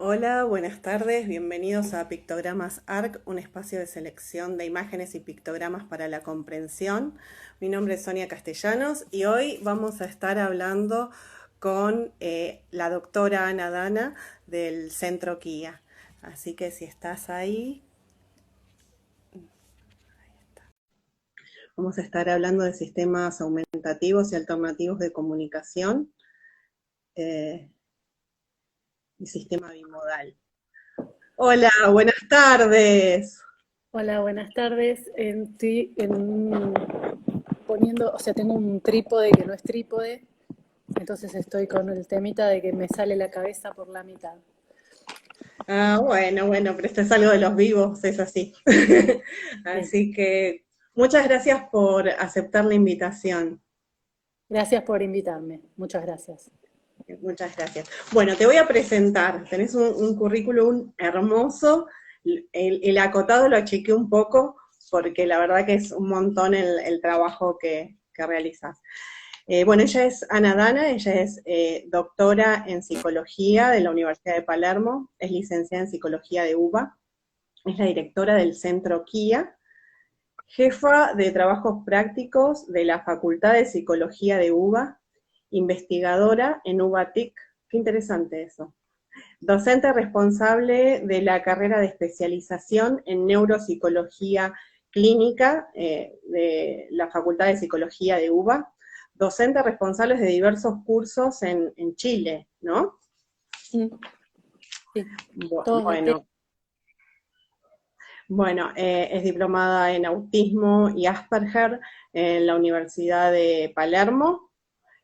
Hola, buenas tardes, bienvenidos a Pictogramas ARC, un espacio de selección de imágenes y pictogramas para la comprensión. Mi nombre es Sonia Castellanos y hoy vamos a estar hablando con la doctora Ana Dana del Centro KIA. Así que si estás ahí, vamos a estar hablando de sistemas aumentativos y alternativos de comunicación eh, y sistema bimodal. Hola, buenas tardes. Hola, buenas tardes. Poniendo, o sea, tengo un trípode que no es trípode, entonces estoy con el temita de que me sale la cabeza por la mitad. Ah, bueno, pero esto es algo de los vivos, es así. Sí. Así que muchas gracias por aceptar la invitación. Gracias por invitarme. Muchas gracias. Muchas gracias. Bueno, te voy a presentar. Tenés un currículum hermoso. El acotado lo achiqué un poco porque la verdad que es un montón el trabajo que realizas. Bueno, ella es Ana Dana, ella es doctora en psicología de la Universidad de Palermo, es licenciada en psicología de UBA, es la directora del Centro KIA, jefa de trabajos prácticos de la Facultad de Psicología de UBA, investigadora en UBA-TIC, qué interesante eso. Docente responsable de la carrera de especialización en neuropsicología clínica de la Facultad de Psicología de UBA, docente responsable de diversos cursos en Chile, ¿no? Mm, sí, todos de té. Bueno, Bueno, es diplomada en autismo y Asperger en la Universidad de Palermo.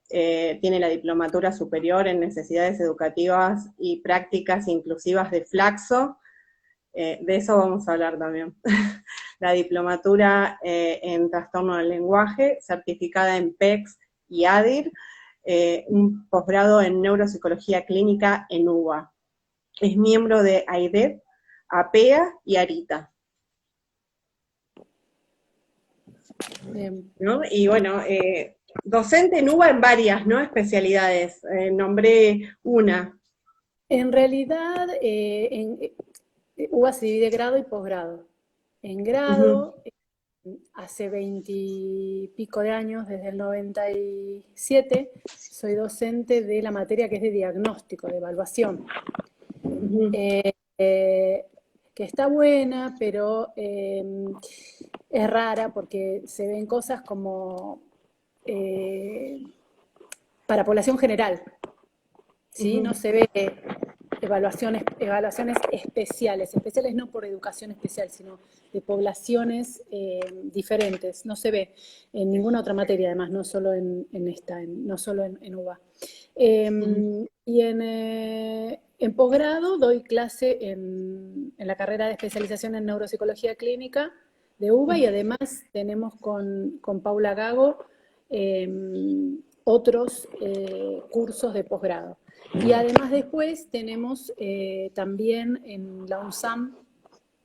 Tiene la diplomatura superior en necesidades educativas y prácticas inclusivas de Flaxo. De eso vamos a hablar también. La diplomatura en trastorno del lenguaje, certificada en PECS y ADIR. Un posgrado en neuropsicología clínica en UBA. Es miembro de AIDEP, APEA y ARITA. Bien. ¿No? Y bueno, docente en UBA en varias, ¿no? Especialidades. Nombré una. En realidad, UBA se divide grado y posgrado. En Ujú, grado, hace 20 y pico de años, desde el 97, soy docente de la materia que es de diagnóstico, de evaluación. ujú. eh, eh, que está buena, pero es rara porque se ven cosas como eh, para población general, ¿sí? No Ujú. se ve evaluaciones especiales no por educación especial, sino de poblaciones diferentes, no se ve en ninguna otra materia, además, no solo en esta, no solo en UBA. Ujú. Y en posgrado doy clase en la carrera de especialización en neuropsicología clínica de UBA y además tenemos con Paula Gago eh, otros cursos de posgrado. Y además después tenemos también en la UNSAM,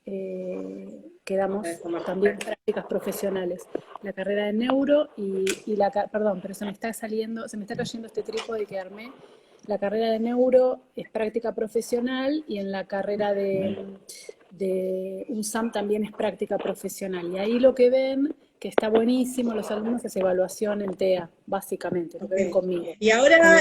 que damos también prácticas profesionales, la carrera de neuro perdón, pero se me está cayendo este trípode que armé. La carrera de neuro es práctica profesional y en la carrera de UNSAM también es práctica profesional. Y ahí lo que ven, que está buenísimo, los alumnos es evaluación en TEA, básicamente, lo que ven Okay. conmigo. Y Con ahora, la,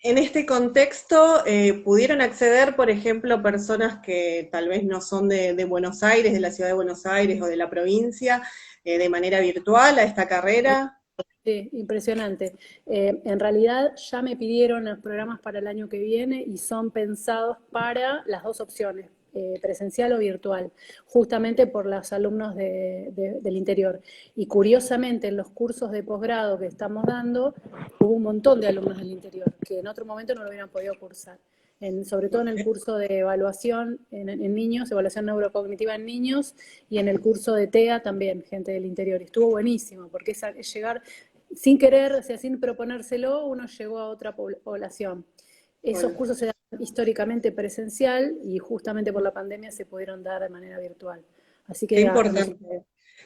en este contexto, ¿pudieron acceder, por ejemplo, personas que tal vez no son de Buenos Aires, de la ciudad de Buenos Aires o de la provincia, de manera virtual a esta carrera? Sí, impresionante. En realidad ya me pidieron los programas para el año que viene y son pensados para las dos opciones, presencial o virtual, justamente por los alumnos del interior. Y curiosamente en los cursos de posgrado que estamos dando, hubo un montón de alumnos del interior que en otro momento no lo hubieran podido cursar. Sobre todo en el curso de evaluación en niños, evaluación neurocognitiva en niños, y en el curso de TEA también, gente del interior. Y estuvo buenísimo, porque es llegar sin querer, o sea, sin proponérselo, uno llegó a otra población. Esos Bueno, cursos se dan históricamente presencial y justamente por la pandemia se pudieron dar de manera virtual. Así qué que importante.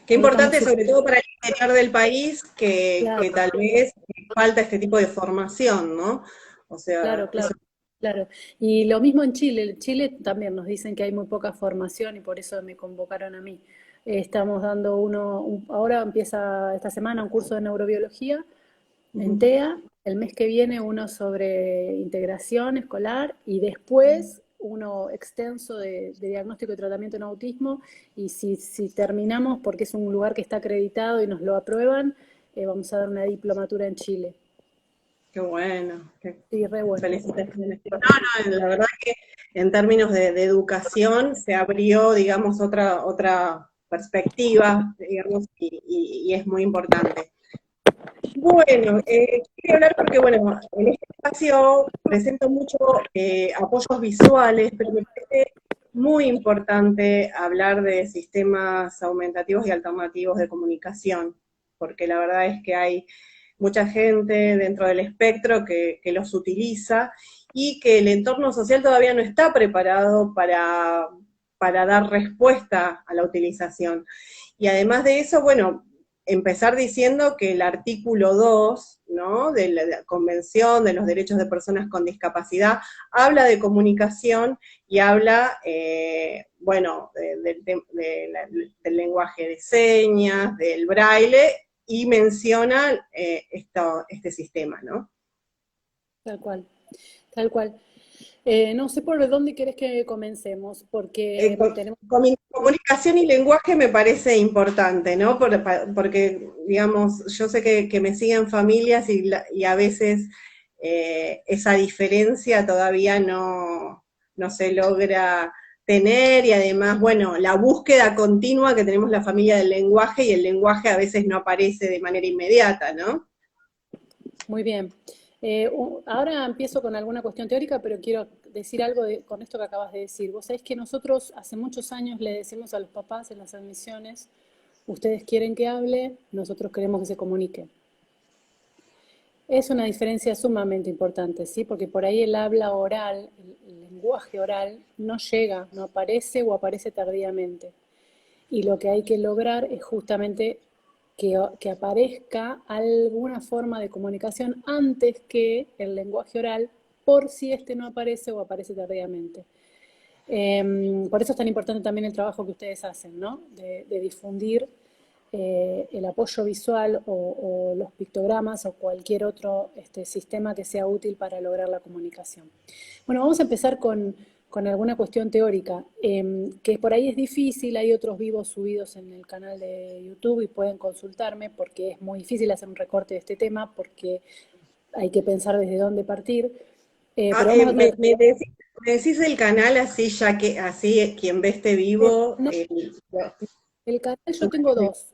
Qué ahí estamos importante, súper sobre todo para el interior del país, que claro, tal vez falta este tipo de formación, ¿no? O sea, claro, eso claro. Claro, y lo mismo en Chile. En Chile también nos dicen que hay muy poca formación y por eso me convocaron a mí. Estamos dando ahora empieza esta semana un curso de neurobiología en Ujú. TEA, el mes que viene uno sobre integración escolar y después uno extenso de diagnóstico y tratamiento en autismo y si terminamos, porque es un lugar que está acreditado y nos lo aprueban, vamos a dar una diplomatura en Chile. Qué bueno, Sí, re bueno. felicitaciones. No, no, la verdad que en términos de educación se abrió, digamos, otra perspectiva, digamos, y es muy importante. Bueno, quería hablar porque, bueno, en este espacio presento mucho apoyos visuales, pero me parece muy importante hablar de sistemas aumentativos y alternativos de comunicación, porque la verdad es que hay mucha gente dentro del espectro que los utiliza y que el entorno social todavía no está preparado para dar respuesta a la utilización. Y además de eso, bueno, empezar diciendo que el artículo 2, ¿no?, de la Convención de los Derechos de Personas con Discapacidad habla de comunicación y habla, bueno, del lenguaje de señas, del braille, y menciona este sistema, ¿no? Tal cual, tal cual. No sé por dónde querés que comencemos, porque tenemos... Comunicación y lenguaje me parece importante, ¿no? Porque, digamos, yo sé que me siguen familias y a veces esa diferencia todavía no se logra tener, y además, bueno, la búsqueda continua que tenemos la familia del lenguaje, y el lenguaje a veces no aparece de manera inmediata, ¿no? Muy bien. Ahora empiezo con alguna cuestión teórica, pero quiero decir algo con esto que acabas de decir. Vos sabés que nosotros hace muchos años le decimos a los papás en las admisiones, ustedes quieren que hable, nosotros queremos que se comunique. Es una diferencia sumamente importante, ¿sí? Porque por ahí el habla oral, el lenguaje oral, no llega, no aparece o aparece tardíamente. Y lo que hay que lograr es justamente que aparezca alguna forma de comunicación antes que el lenguaje oral, por si este no aparece o aparece tardíamente. Por eso es tan importante también el trabajo que ustedes hacen, ¿no? De difundir el apoyo visual o los pictogramas o cualquier otro sistema que sea útil para lograr la comunicación. Bueno, vamos a empezar con alguna cuestión teórica, que por ahí es difícil. Hay otros vivos subidos en el canal de YouTube y pueden consultarme porque es muy difícil hacer un recorte de este tema porque hay que pensar desde dónde partir. Pero vamos a tratar... Me decís el canal, así ya que así quien ve este vivo. No, el canal yo tengo dos.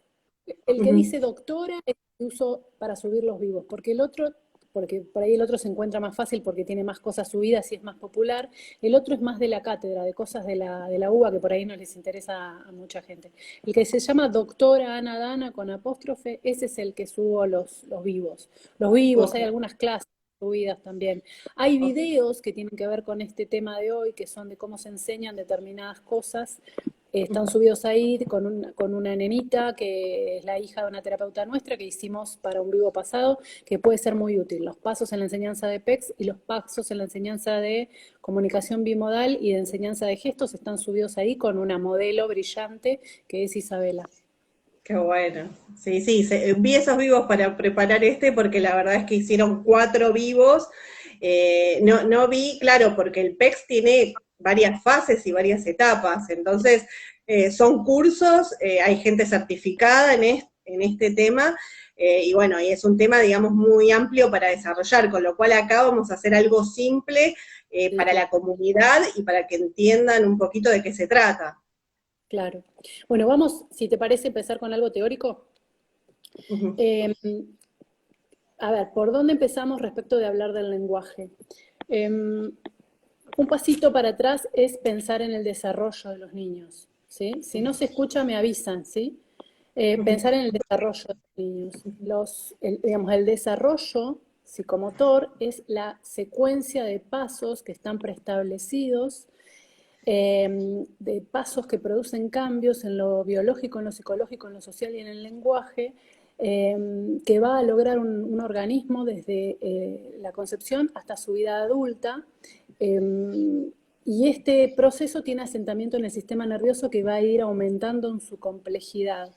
El que Ujú. dice doctora es el que uso para subir los vivos, porque el otro, porque por ahí el otro se encuentra más fácil porque tiene más cosas subidas y es más popular. El otro es más de la cátedra, de cosas de la UBA que por ahí no les interesa a mucha gente. El que se llama doctora Ana Dana con apóstrofe, ese es el que subo los vivos. Los vivos, Ok, hay algunas clases subidas también. Hay ok. videos que tienen que ver con este tema de hoy, que son de cómo se enseñan determinadas cosas. Están Ujú. subidos ahí con una nenita que es la hija de una terapeuta nuestra que hicimos para un vivo pasado, que puede ser muy útil. Los pasos en la enseñanza de PECS y los pasos en la enseñanza de comunicación bimodal y de enseñanza de gestos están subidos ahí con una modelo brillante que es Isabela. Qué bueno. Sí, sí, vi esos vivos para preparar porque la verdad es que hicieron 4 vivos. No vi, claro, porque el PEX tiene varias fases y varias etapas, entonces son cursos, hay gente certificada en este tema, y bueno, y es un tema, digamos, muy amplio para desarrollar, con lo cual acá vamos a hacer algo simple Sí, para la comunidad y para que entiendan un poquito de qué se trata. claro. Bueno, vamos, si te parece, empezar con algo teórico. Ujú. Eh, a ver, ¿por dónde empezamos respecto de hablar del lenguaje? Un pasito para atrás es pensar en el desarrollo de los niños, ¿sí? Si no se escucha, me avisan, ¿sí? Pensar en el desarrollo de los niños. Digamos, el desarrollo psicomotor es la secuencia de pasos que están preestablecidos, de pasos que producen cambios en lo biológico, en lo psicológico, en lo social y en el lenguaje, que va a lograr un organismo desde la concepción hasta su vida adulta, y este proceso tiene asentamiento en el sistema nervioso que va a ir aumentando en su complejidad.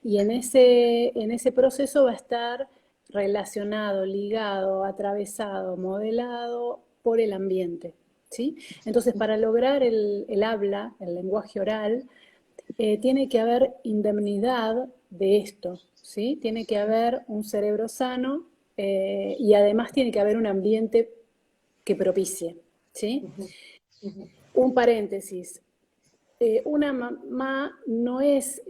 Y en ese proceso va a estar relacionado, ligado, atravesado, modelado por el ambiente, ¿sí? Entonces, para lograr el habla, el lenguaje oral, tiene que haber indemnidad de esto, ¿sí? Tiene que haber un cerebro sano, y además tiene que haber un ambiente que propicie, ¿sí? Un paréntesis. Una mamá no es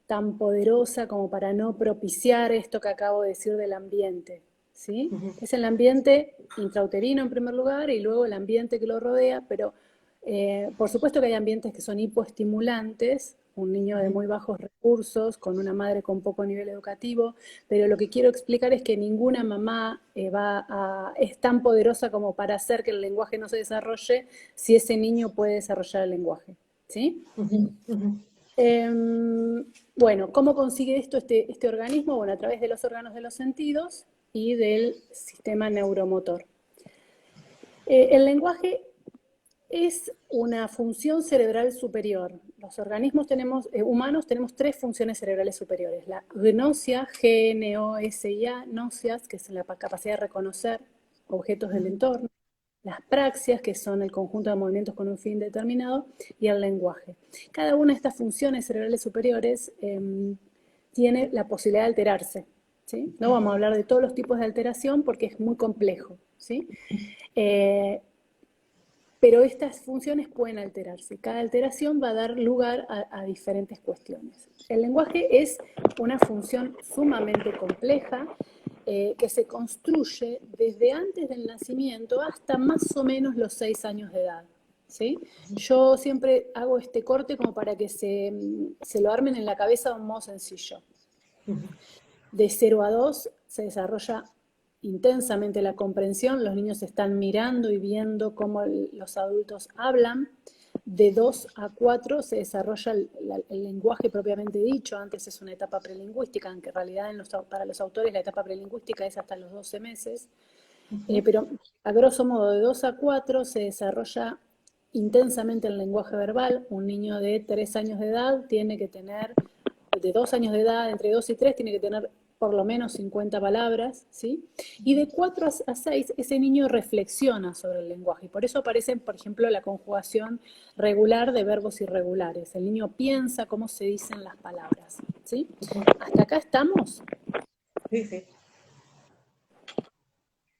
tan poderosa como para no propiciar esto que acabo de decir del ambiente, ¿sí? Es el ambiente intrauterino en primer lugar y luego el ambiente que lo rodea, pero por supuesto que hay ambientes que son hipoestimulantes, un niño de muy bajos recursos, con una madre con poco nivel educativo, pero lo que quiero explicar es que ninguna mamá es tan poderosa como para hacer que el lenguaje no se desarrolle si ese niño puede desarrollar el lenguaje, ¿sí? Bueno, ¿cómo consigue esto este organismo? Bueno, a través de los órganos de los sentidos y del sistema neuromotor. El lenguaje es una función cerebral superior. Los organismos humanos tenemos 3 funciones cerebrales superiores. La gnosia, G-N-O-S-I-A, gnosias, que es la capacidad de reconocer objetos del entorno. Las praxias, que son el conjunto de movimientos con un fin determinado, y el lenguaje. Cada una de estas funciones cerebrales superiores tiene la posibilidad de alterarse, ¿sí? No vamos a hablar de todos los tipos de alteración porque es muy complejo, ¿sí? Pero estas funciones pueden alterarse. Cada alteración va a dar lugar a diferentes cuestiones. El lenguaje es una función sumamente compleja que se construye desde antes del nacimiento hasta más o menos los 6 años de edad, ¿sí? Yo siempre hago este corte como para que se lo armen en la cabeza de un modo sencillo. De 0 a 2 se desarrolla intensamente la comprensión, los niños están mirando y viendo cómo los adultos hablan. De 2 a 4 se desarrolla el lenguaje propiamente dicho. Antes es una etapa prelingüística, aunque en realidad para los autores la etapa prelingüística es hasta los 12 meses. Pero a grosso modo de 2 a 4 se desarrolla intensamente el lenguaje verbal. Un niño de 3 años de edad tiene que tener, de 2 años de edad, entre 2 y 3, tiene que tener por lo menos 50 palabras, ¿sí? Y de 4 a 6 ese niño reflexiona sobre el lenguaje. Y por eso aparece, por ejemplo, la conjugación regular de verbos irregulares. El niño piensa cómo se dicen las palabras, ¿sí? ¿Hasta acá estamos? Sí, sí.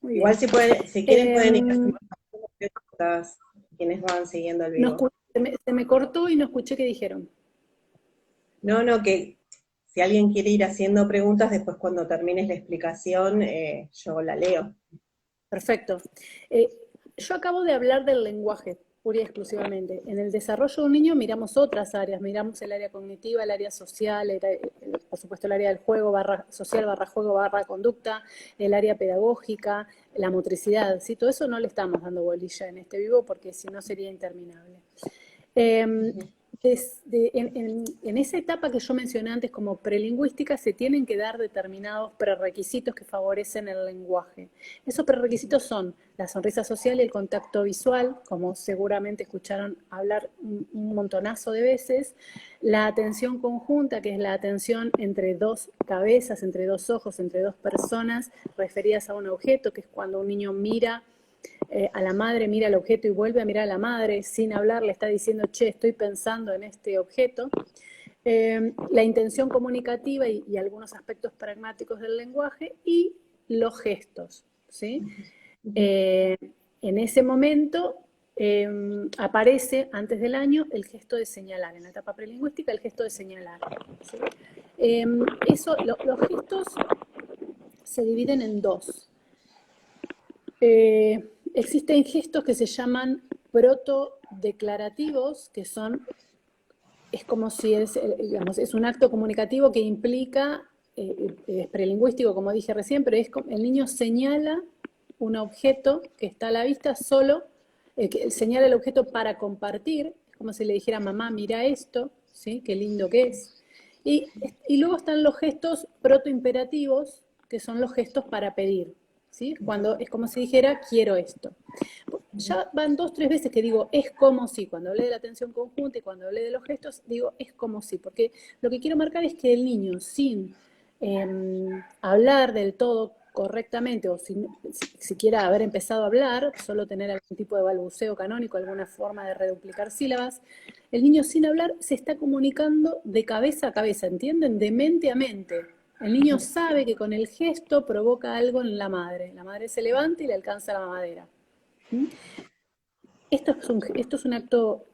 Igual si quieren pueden ir haciendo preguntas quienes van siguiendo el vivo. Se me cortó y no escuché qué dijeron. No, que si alguien quiere ir haciendo preguntas, después cuando termines la explicación, yo la leo. Perfecto. Yo acabo de hablar del lenguaje, pura y exclusivamente. En el desarrollo de un niño miramos otras áreas, miramos el área cognitiva, el área social, por supuesto el área del juego, social, juego, conducta, el área pedagógica, la motricidad, ¿sí? Todo eso no le estamos dando bolilla en este vivo porque si no sería interminable. En esa etapa que yo mencioné antes como prelingüística se tienen que dar determinados prerequisitos que favorecen el lenguaje. Esos prerequisitos son la sonrisa social y el contacto visual, como seguramente escucharon hablar un montonazo de veces, la atención conjunta, que es la atención entre 2 cabezas, entre 2 ojos, entre 2 personas referidas a un objeto, que es cuando un niño mira a la madre, mira el objeto y vuelve a mirar a la madre sin hablar, le está diciendo, che, estoy pensando en este objeto. La intención comunicativa y algunos aspectos pragmáticos del lenguaje y los gestos, ¿sí? En ese momento aparece antes del año el gesto de señalar, en la etapa prelingüística el gesto de señalar, ¿sí? Los gestos se dividen en 2. Existen gestos que se llaman protodeclarativos, que es como si es un acto comunicativo que implica, es prelingüístico como dije recién, pero el niño señala un objeto que está a la vista solo, que señala el objeto para compartir, es como si le dijera mamá, mira esto, ¿sí? Qué lindo que es. Y luego están los gestos protoimperativos, que son los gestos para pedir, ¿sí? Cuando es como si dijera, quiero esto. Ya van 2 o 3 veces que digo, es como si, cuando hablé de la atención conjunta y cuando hablé de los gestos, digo, es como si, porque lo que quiero marcar es que el niño, sin hablar del todo correctamente, o sin siquiera haber empezado a hablar, solo tener algún tipo de balbuceo canónico, alguna forma de reduplicar sílabas, el niño sin hablar se está comunicando de cabeza a cabeza, ¿entienden? De mente a mente. El niño sabe que con el gesto provoca algo en la madre se levanta y le alcanza la mamadera. Esto es un acto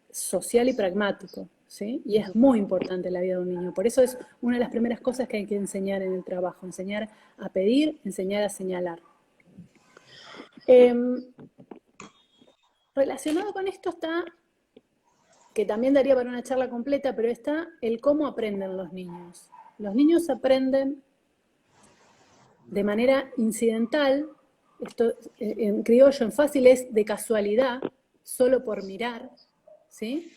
social y pragmático, ¿sí? Y es muy importante en la vida de un niño. Por eso es una de las primeras cosas que hay que enseñar en el trabajo, enseñar a pedir, enseñar a señalar. Relacionado con esto está, que también daría para una charla completa, pero está el cómo aprenden los niños. Los niños aprenden de manera incidental. Esto en criollo, en fácil, es de casualidad, solo por mirar, ¿sí?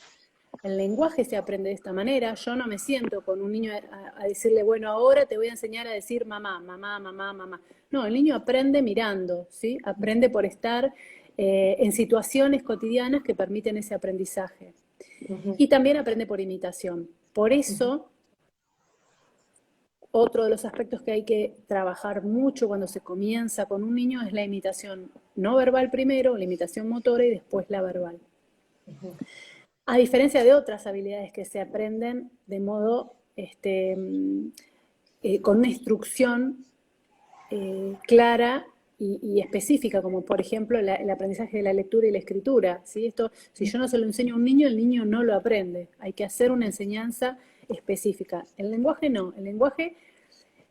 El lenguaje se aprende de esta manera. Yo no me siento con un niño a decirle, bueno, ahora te voy a enseñar a decir mamá, mamá, mamá, mamá. No, el niño aprende mirando, ¿sí? Aprende por estar en situaciones cotidianas que permiten ese aprendizaje. Y también aprende por imitación. Por eso, otro de los aspectos que hay que trabajar mucho cuando se comienza con un niño es la imitación no verbal primero, la imitación motora y después la verbal. A diferencia de otras habilidades que se aprenden de modo, con una instrucción clara y específica, como por ejemplo el aprendizaje de la lectura y la escritura, ¿sí? Esto, si yo no se lo enseño a un niño, el niño no lo aprende. Hay que hacer una enseñanza específica. El lenguaje no, el lenguaje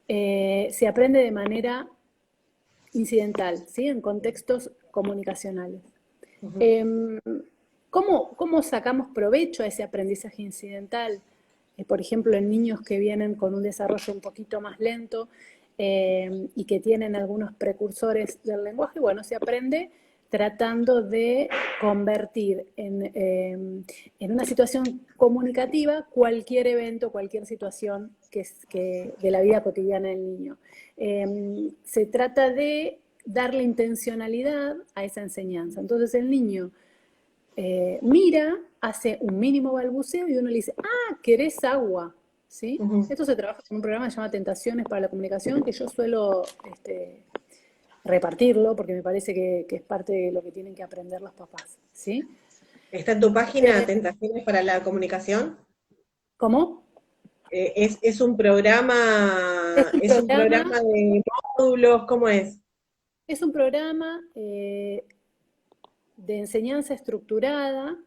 se aprende de manera incidental, ¿sí? En contextos comunicacionales. ¿Cómo sacamos provecho a ese aprendizaje incidental? Por ejemplo, en niños que vienen con un desarrollo un poquito más lento y que tienen algunos precursores del lenguaje, bueno, se aprende tratando de convertir en una situación comunicativa cualquier evento, cualquier situación que de la vida cotidiana del niño. Se trata de darle intencionalidad a esa enseñanza. Entonces el niño mira, hace un mínimo balbuceo y uno le dice, ah, ¿querés agua? ¿Sí? Esto se trabaja en un programa que se llama Tentaciones para la Comunicación, que yo suelo repartirlo porque me parece que es parte de lo que tienen que aprender los papás, ¿sí? ¿Está en tu página Tentaciones para la Comunicación? ¿Cómo? ¿Es un programa, Es un programa de módulos? ¿Cómo es? Es un programa de enseñanza estructurada,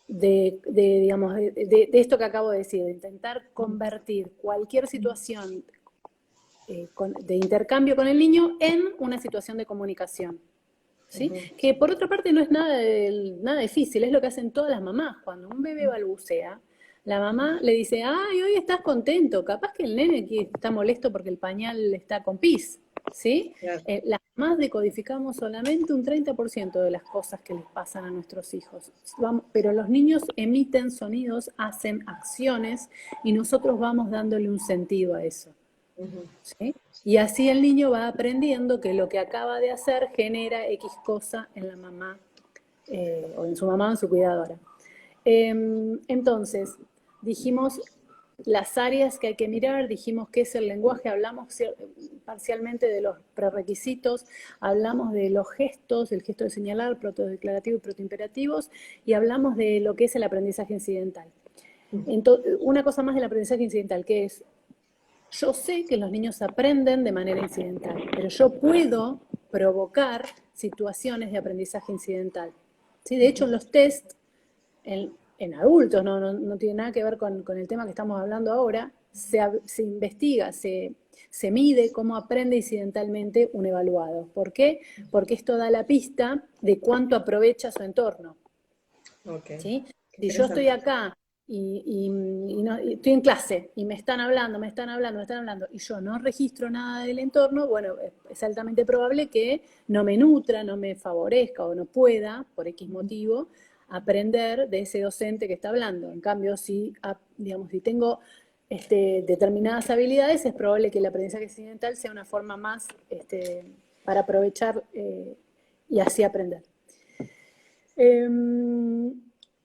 digamos, de esto que acabo de decir, de intentar convertir cualquier situación de intercambio con el niño en una situación de comunicación. ¿Sí? Que por otra parte no es nada difícil, es lo que hacen todas las mamás. Cuando un bebé balbucea, la mamá le dice, ay, hoy estás contento, capaz que el nene aquí está molesto porque el pañal está con pis, ¿sí? Claro. Las mamás decodificamos solamente un 30% de las cosas que les pasan a nuestros hijos, pero los niños emiten sonidos, hacen acciones y nosotros vamos dándole un sentido a eso. ¿Sí? Y así el niño va aprendiendo que lo que acaba de hacer genera X cosa en la mamá, o en su mamá o en su cuidadora. Entonces, dijimos las áreas que hay que mirar, dijimos qué es el lenguaje, hablamos parcialmente de los prerequisitos, hablamos de los gestos, el gesto de señalar, protodeclarativo y protoimperativos, y hablamos de lo que es el aprendizaje incidental. Entonces, una cosa más del aprendizaje incidental, que es, yo sé que los niños aprenden de manera incidental, pero yo puedo provocar situaciones de aprendizaje incidental. ¿Sí? De hecho, en los test, en adultos, no tiene nada que ver con el tema que estamos hablando ahora, se investiga, se mide cómo aprende incidentalmente un evaluado. ¿Por qué? Porque esto da la pista de cuánto aprovecha su entorno. Okay. ¿Sí? Si yo estoy acá y estoy en clase y me están hablando, y yo no registro nada del entorno, bueno, es altamente probable que no me nutra, no me favorezca o no pueda, por X motivo, aprender de ese docente que está hablando. En cambio, digamos, si tengo determinadas habilidades, es probable que el aprendizaje incidental sea una forma más para aprovechar y así aprender.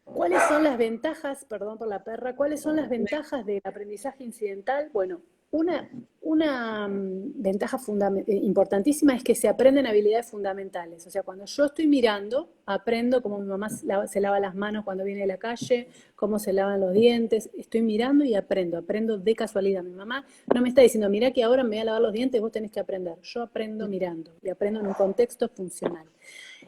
¿Cuáles son las ventajas, perdón por la perra, cuáles son las ventajas del aprendizaje incidental? Bueno, una ventaja importantísima es que se aprenden habilidades fundamentales. O sea, cuando yo estoy mirando, aprendo cómo mi mamá se lava las manos cuando viene de la calle, cómo se lavan los dientes. Estoy mirando y aprendo de casualidad. Mi mamá no me está diciendo, mirá que ahora me voy a lavar los dientes, vos tenés que aprender. Yo aprendo mirando y aprendo en un contexto funcional.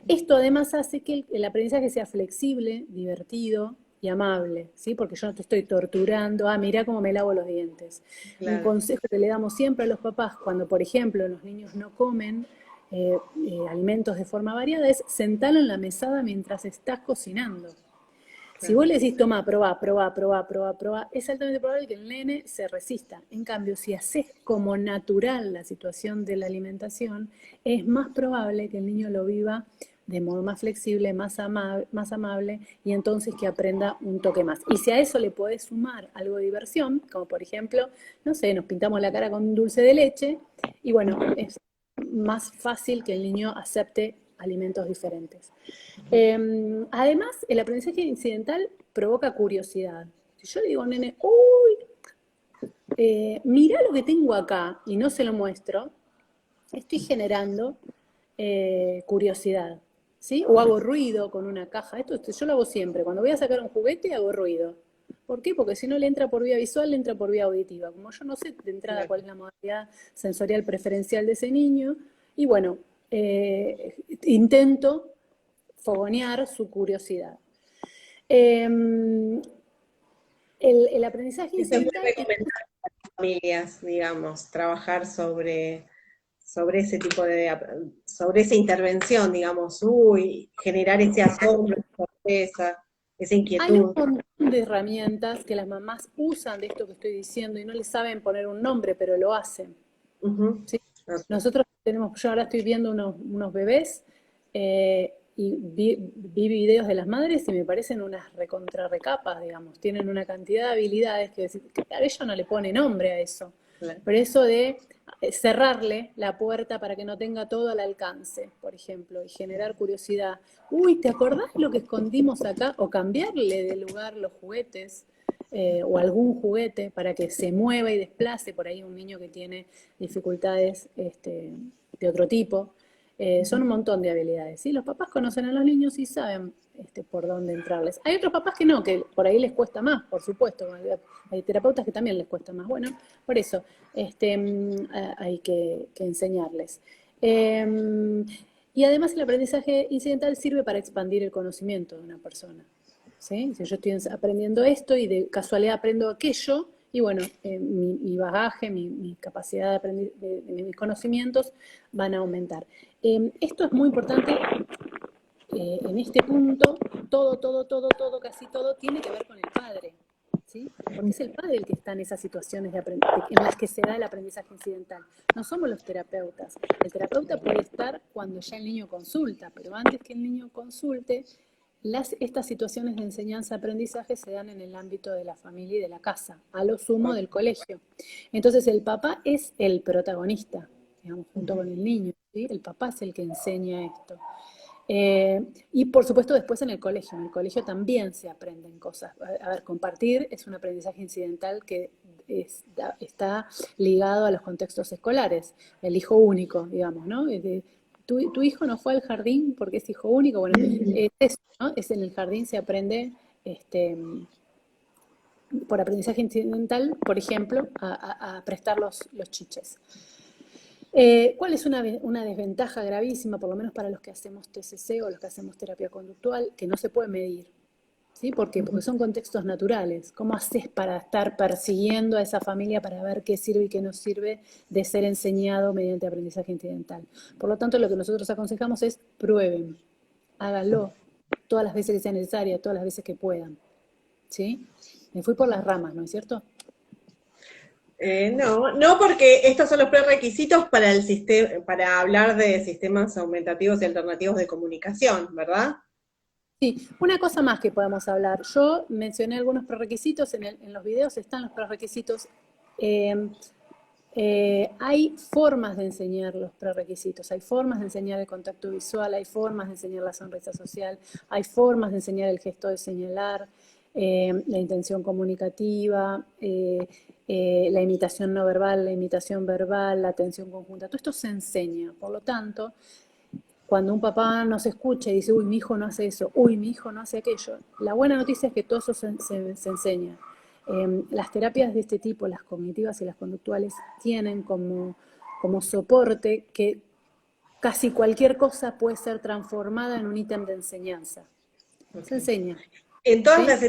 Esto además hace que el aprendizaje sea flexible, divertido y amable, ¿sí? Porque yo no te estoy torturando, mirá cómo me lavo los dientes. Claro. Un consejo que le damos siempre a los papás cuando, por ejemplo, los niños no comen alimentos de forma variada es sentarlo en la mesada mientras estás cocinando. Si vos le decís, toma, probá, es altamente probable que el nene se resista. En cambio, si haces como natural la situación de la alimentación, es más probable que el niño lo viva de modo más flexible, más amable, y entonces que aprenda un toque más. Y si a eso le podés sumar algo de diversión, como por ejemplo, no sé, nos pintamos la cara con un dulce de leche, y bueno, es más fácil que el niño acepte alimentos diferentes. Además, el aprendizaje incidental provoca curiosidad. Si yo le digo a un nene, mirá lo que tengo acá, y no se lo muestro, estoy generando curiosidad, ¿sí? O hago ruido con una caja. Esto yo lo hago siempre. Cuando voy a sacar un juguete, hago ruido. ¿Por qué? Porque si no le entra por vía visual, le entra por vía auditiva. Como yo no sé de entrada cuál es la modalidad sensorial preferencial de ese niño, y bueno, intento fogonear su curiosidad. El aprendizaje incidental... Se puede recomendar a las familias, digamos, trabajar sobre ese tipo sobre esa intervención, digamos, generar ese asombro, esa sorpresa, esa inquietud. Hay un montón de herramientas que las mamás usan de esto que estoy diciendo y no les saben poner un nombre, pero lo hacen. ¿Sí? Okay. Nosotros yo ahora estoy viendo unos bebés y vi videos de las madres y me parecen unas recapas, digamos. Tienen una cantidad de habilidades que ella no le pone nombre a eso. Claro. Pero eso de cerrarle la puerta para que no tenga todo al alcance, por ejemplo, y generar curiosidad. ¿Te acordás lo que escondimos acá? O cambiarle de lugar los juguetes o algún juguete para que se mueva y desplace. Por ahí un niño que tiene dificultades de otro tipo. Son un montón de habilidades. ¿Sí? Los papás conocen a los niños y saben por dónde entrarles. Hay otros papás que no, que por ahí les cuesta más, por supuesto. Hay terapeutas que también les cuesta más. Bueno, por eso hay que enseñarles. Y además el aprendizaje incidental sirve para expandir el conocimiento de una persona. ¿Sí? Si yo estoy aprendiendo esto y de casualidad aprendo aquello, y bueno, mi bagaje, mi capacidad de aprender, de mis conocimientos van a aumentar. Esto es muy importante. En este punto, casi todo, tiene que ver con el padre, ¿sí? Porque es el padre el que está en esas situaciones en las que se da el aprendizaje incidental. No somos los terapeutas. El terapeuta puede estar cuando ya el niño consulta, pero antes que el niño consulte, estas situaciones de enseñanza-aprendizaje se dan en el ámbito de la familia y de la casa, a lo sumo del colegio. Entonces el papá es el protagonista, digamos, junto con el niño, ¿sí? El papá es el que enseña esto. Y por supuesto después en el colegio también se aprenden cosas. A ver, compartir es un aprendizaje incidental que está ligado a los contextos escolares, el hijo único, digamos, ¿no? ¿Tu hijo no fue al jardín porque es hijo único? Bueno, es eso, ¿no? Es en el jardín se aprende por aprendizaje incidental, por ejemplo, a prestar los chiches. ¿Cuál es una desventaja gravísima, por lo menos para los que hacemos TCC o los que hacemos terapia conductual, que no se puede medir? ¿Sí? ¿Por qué? Porque son contextos naturales. ¿Cómo haces para estar persiguiendo a esa familia para ver qué sirve y qué no sirve de ser enseñado mediante aprendizaje incidental? Por lo tanto, lo que nosotros aconsejamos es prueben, háganlo todas las veces que sea necesaria, todas las veces que puedan. ¿Sí? Me fui por las ramas, ¿no es cierto? No, porque estos son los prerequisitos para para hablar de sistemas aumentativos y alternativos de comunicación, ¿verdad? Sí, una cosa más que podemos hablar. Yo mencioné algunos prerequisitos, en los videos están los prerequisitos. Eh, hay formas de enseñar los prerequisitos, hay formas de enseñar el contacto visual, hay formas de enseñar la sonrisa social, hay formas de enseñar el gesto de señalar, la intención comunicativa, la imitación no verbal, la imitación verbal, la atención conjunta. Todo esto se enseña. Por lo tanto, cuando un papá nos escucha y dice, uy, mi hijo no hace eso, uy, mi hijo no hace aquello, la buena noticia es que todo eso se enseña. Las terapias de este tipo, las cognitivas y las conductuales, tienen como soporte que casi cualquier cosa puede ser transformada en un ítem de enseñanza. Se Okay. enseña, ¿sí? En todas las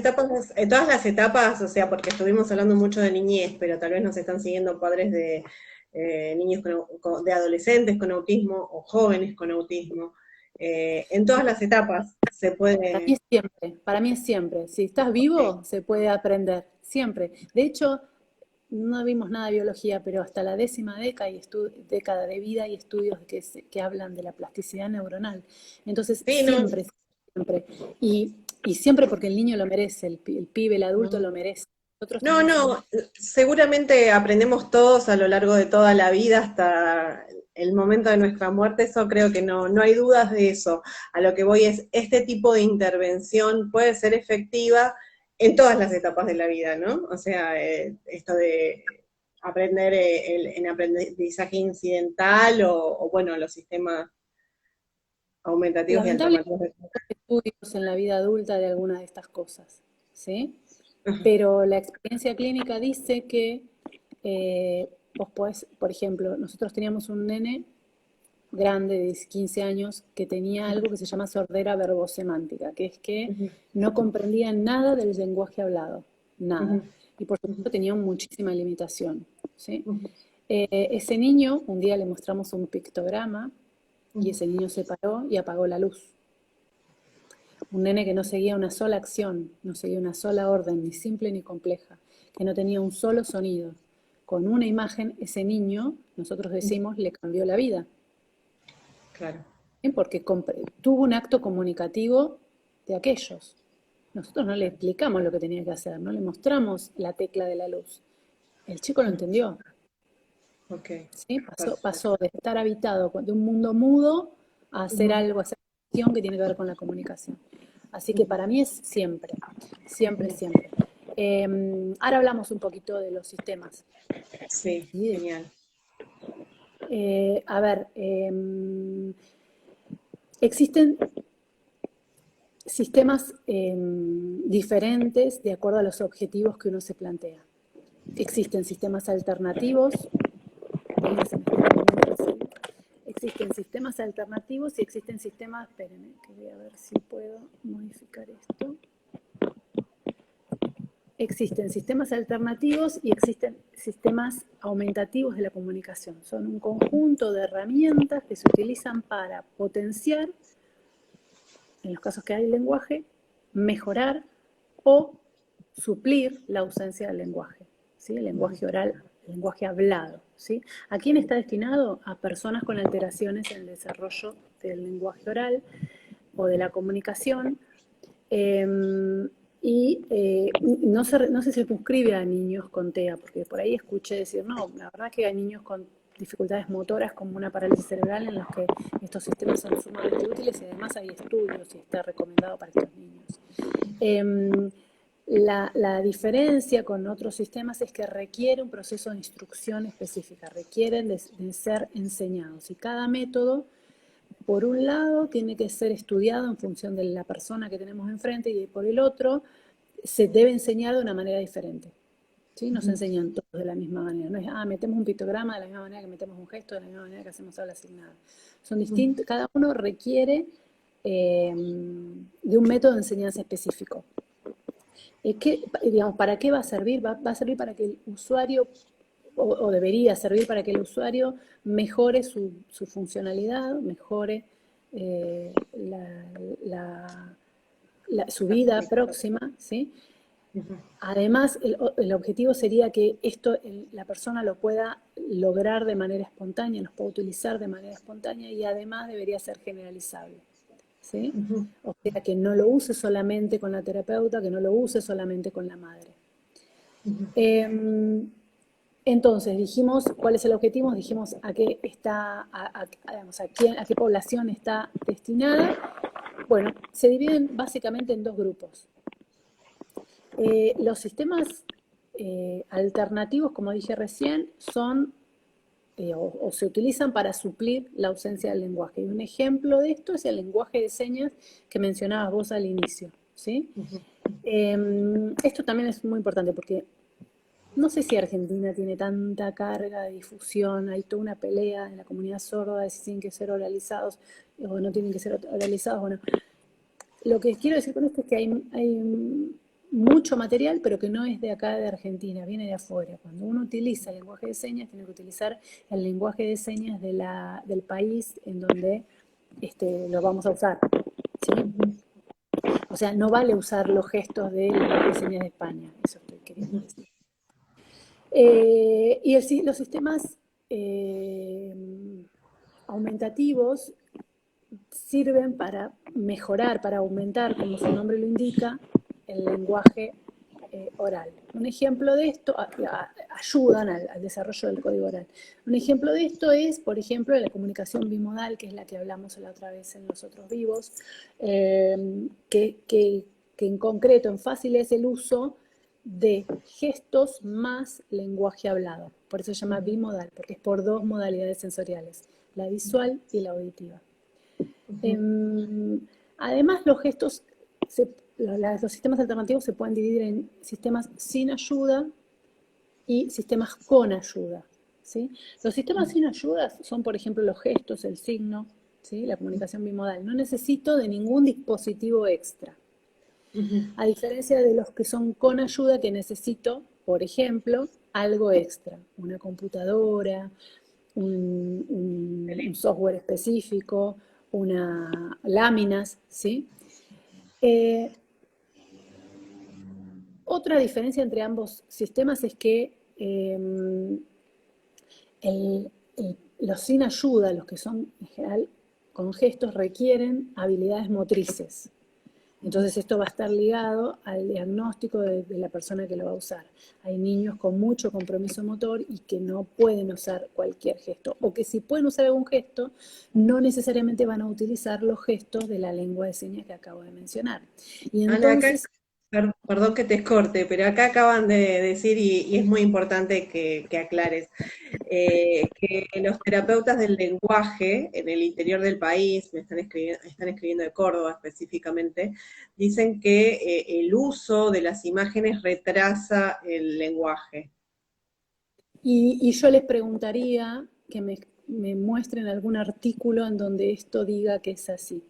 etapas, o sea, porque estuvimos hablando mucho de niñez, pero tal vez nos están siguiendo padres de niños de adolescentes con autismo o jóvenes con autismo. En todas las etapas se Para mí puede. es siempre, para mí es siempre. Si estás Okay. vivo, se puede aprender, siempre. De hecho, no vimos nada de biología, pero hasta la 10ª década de vida hay estudios que hablan de la plasticidad neuronal. Entonces, Sí, no. siempre. Y siempre porque el niño lo merece, el pibe, el adulto lo merece. Nosotros No, tenemos un... no, seguramente aprendemos todos a lo largo de toda la vida hasta el momento de nuestra muerte, eso creo que no hay dudas de eso. A lo que voy es, este tipo de intervención puede ser efectiva en todas las etapas de la vida, ¿no? O sea, esto de aprender en aprendizaje incidental o, bueno, los sistemas aumentativos y Lamentablemente alternativos. hay estudios en la vida adulta de algunas de estas cosas, ¿sí? Pero la experiencia clínica dice que vos podés, por ejemplo, nosotros teníamos un nene grande de 15 años que tenía algo que se llama sordera verbosemántica, que es que no comprendía nada del lenguaje hablado, nada. Y por supuesto tenía muchísima limitación, ¿sí? Ese niño, un día le mostramos un pictograma y ese niño se paró y apagó la luz. Un nene que no seguía una sola acción, no seguía una sola orden, ni simple ni compleja, que no tenía un solo sonido. Con una imagen, ese niño, nosotros decimos, le cambió la vida. Claro. ¿Sí? Porque tuvo un acto comunicativo de aquellos. Nosotros no le explicamos lo que tenía que hacer, no le mostramos la tecla de la luz. El chico lo entendió. Ok, ¿Sí? perfecto. Pasó de estar habitado de un mundo mudo a hacer algo, a hacer acción que tiene que ver con la comunicación. Así que para mí es siempre, siempre, siempre. Ahora hablamos un poquito de los sistemas. Sí, ¿Sí? genial. A ver, existen sistemas diferentes de acuerdo a los objetivos que uno se plantea. Existen sistemas alternativos, existen sistemas alternativos y existen sistemas, espérenme, que voy a ver si puedo modificar esto. Existen sistemas alternativos y existen sistemas aumentativos de la comunicación. Son un conjunto de herramientas que se utilizan para potenciar, en los casos que hay lenguaje, mejorar o suplir la ausencia del lenguaje, ¿sí? El lenguaje oral, el lenguaje hablado, ¿sí? ¿A quién está destinado? A personas con alteraciones en el desarrollo del lenguaje oral o de la comunicación, no se circunscribe a niños con TEA, porque por ahí escuché decir, no, la verdad que hay niños con dificultades motoras como una parálisis cerebral en los que estos sistemas son sumamente útiles y además hay estudios y está recomendado para estos niños. La diferencia con otros sistemas es que requiere un proceso de instrucción específica, requieren de ser enseñados y cada método, por un lado, tiene que ser estudiado en función de la persona que tenemos enfrente y por el otro, se debe enseñar de una manera diferente. ¿Sí? No se enseñan todos de la misma manera. No es, metemos un pictograma de la misma manera que metemos un gesto, de la misma manera que hacemos habla asignada. Son distintos, cada uno requiere de un método de enseñanza específico. Digamos, ¿para qué va a servir? Va a servir para que el usuario, o debería servir para que el usuario mejore su funcionalidad, mejore su vida próxima, ¿sí? Además, el objetivo sería que la persona lo pueda lograr de manera espontánea, los pueda utilizar de manera espontánea y además debería ser generalizable. ¿sí? Ujú. O sea, que no lo use solamente con la terapeuta, que no lo use solamente con la madre. Ujú. Em, entonces, dijimos cuál es el objetivo, dijimos a qué está, digamos, a qué población está destinada. Bueno, se dividen básicamente en dos grupos. Los sistemas alternativos, como dije recién, son o se utilizan para suplir la ausencia del lenguaje. Y un ejemplo de esto es el lenguaje de señas que mencionabas vos al inicio, ¿sí? Ujú. Esto también es muy importante porque no sé si Argentina tiene tanta carga de difusión, hay toda una pelea en la comunidad sorda de si tienen que ser oralizados o no tienen que ser oralizados. Bueno, lo que quiero decir con esto es que hay mucho material, pero que no es de acá de Argentina, viene de afuera. Cuando uno utiliza el lenguaje de señas, tiene que utilizar el lenguaje de señas del país en donde lo vamos a usar, ¿sí? Ujú. O sea, no vale usar los gestos del lenguaje de señas de España, eso estoy queriendo Ujú. decir. Los sistemas eh, aumentativos sirven para mejorar, para aumentar, como su nombre lo indica, el lenguaje oral. Un ejemplo de esto, ayudan al desarrollo del código oral. Un ejemplo de esto es, por ejemplo, la comunicación bimodal, que es la que hablamos la otra vez en Los Otros Vivos, que en concreto, en fácil, es el uso de gestos más lenguaje hablado. Por eso se llama Ujú. bimodal, porque es por dos modalidades sensoriales, la visual y la auditiva. Ujú. Eh, Además, los sistemas alternativos se pueden dividir en sistemas sin ayuda y sistemas con ayuda, ¿sí? Los sistemas sin ayuda son, por ejemplo, los gestos, el signo, ¿sí? La comunicación bimodal. No necesito de ningún dispositivo extra. Ujú. A diferencia de los que son con ayuda, que necesito, por ejemplo, algo extra, una computadora, un software específico, láminas, ¿sí? Eh, Otra diferencia entre ambos sistemas es que los sin ayuda, los que son en general con gestos, requieren habilidades motrices. Ujú. Entonces esto va a estar ligado al diagnóstico de la persona que lo va a usar. Hay niños con mucho compromiso motor y que no pueden usar cualquier gesto, o que si pueden usar algún gesto, no necesariamente van a utilizar los gestos de la lengua de señas que acabo de mencionar. Y Ana, acá, entonces, perdón que te corte, pero acá acaban de decir, y es muy importante que aclares, que los terapeutas del lenguaje en el interior del país, están escribiendo de Córdoba específicamente, dicen que el uso de las imágenes retrasa el lenguaje. y yo les preguntaría que me muestren algún artículo en donde esto diga que es así.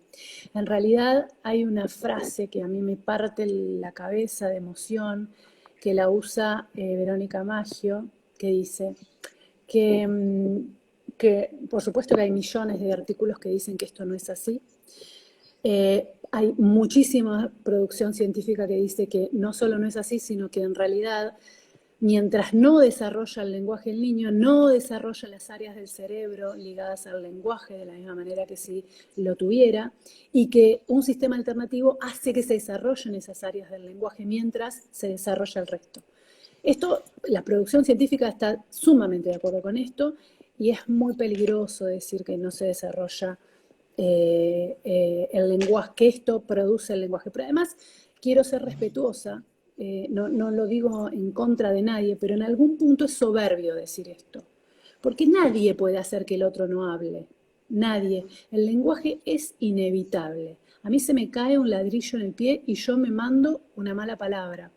En realidad hay una frase que a mí me parte la cabeza de emoción, que la usa Verónica Maggio, que dice que, que por supuesto que hay millones de artículos que dicen que esto no es así. Hay muchísima producción científica que dice que no solo no es así, sino que en realidad, mientras no desarrolla el lenguaje el niño, no desarrolla las áreas del cerebro ligadas al lenguaje de la misma manera que si lo tuviera, y que un sistema alternativo hace que se desarrollen esas áreas del lenguaje mientras se desarrolla el resto. Esto, la producción científica está sumamente de acuerdo con esto, y es muy peligroso decir que no se desarrolla el lenguaje, que esto produce el lenguaje. Pero además quiero ser respetuosa, no lo digo en contra de nadie, pero en algún punto es soberbio decir esto, porque nadie puede hacer que el otro no hable, nadie. El lenguaje es inevitable. A mí se me cae un ladrillo en el pie y yo me mando una mala palabra,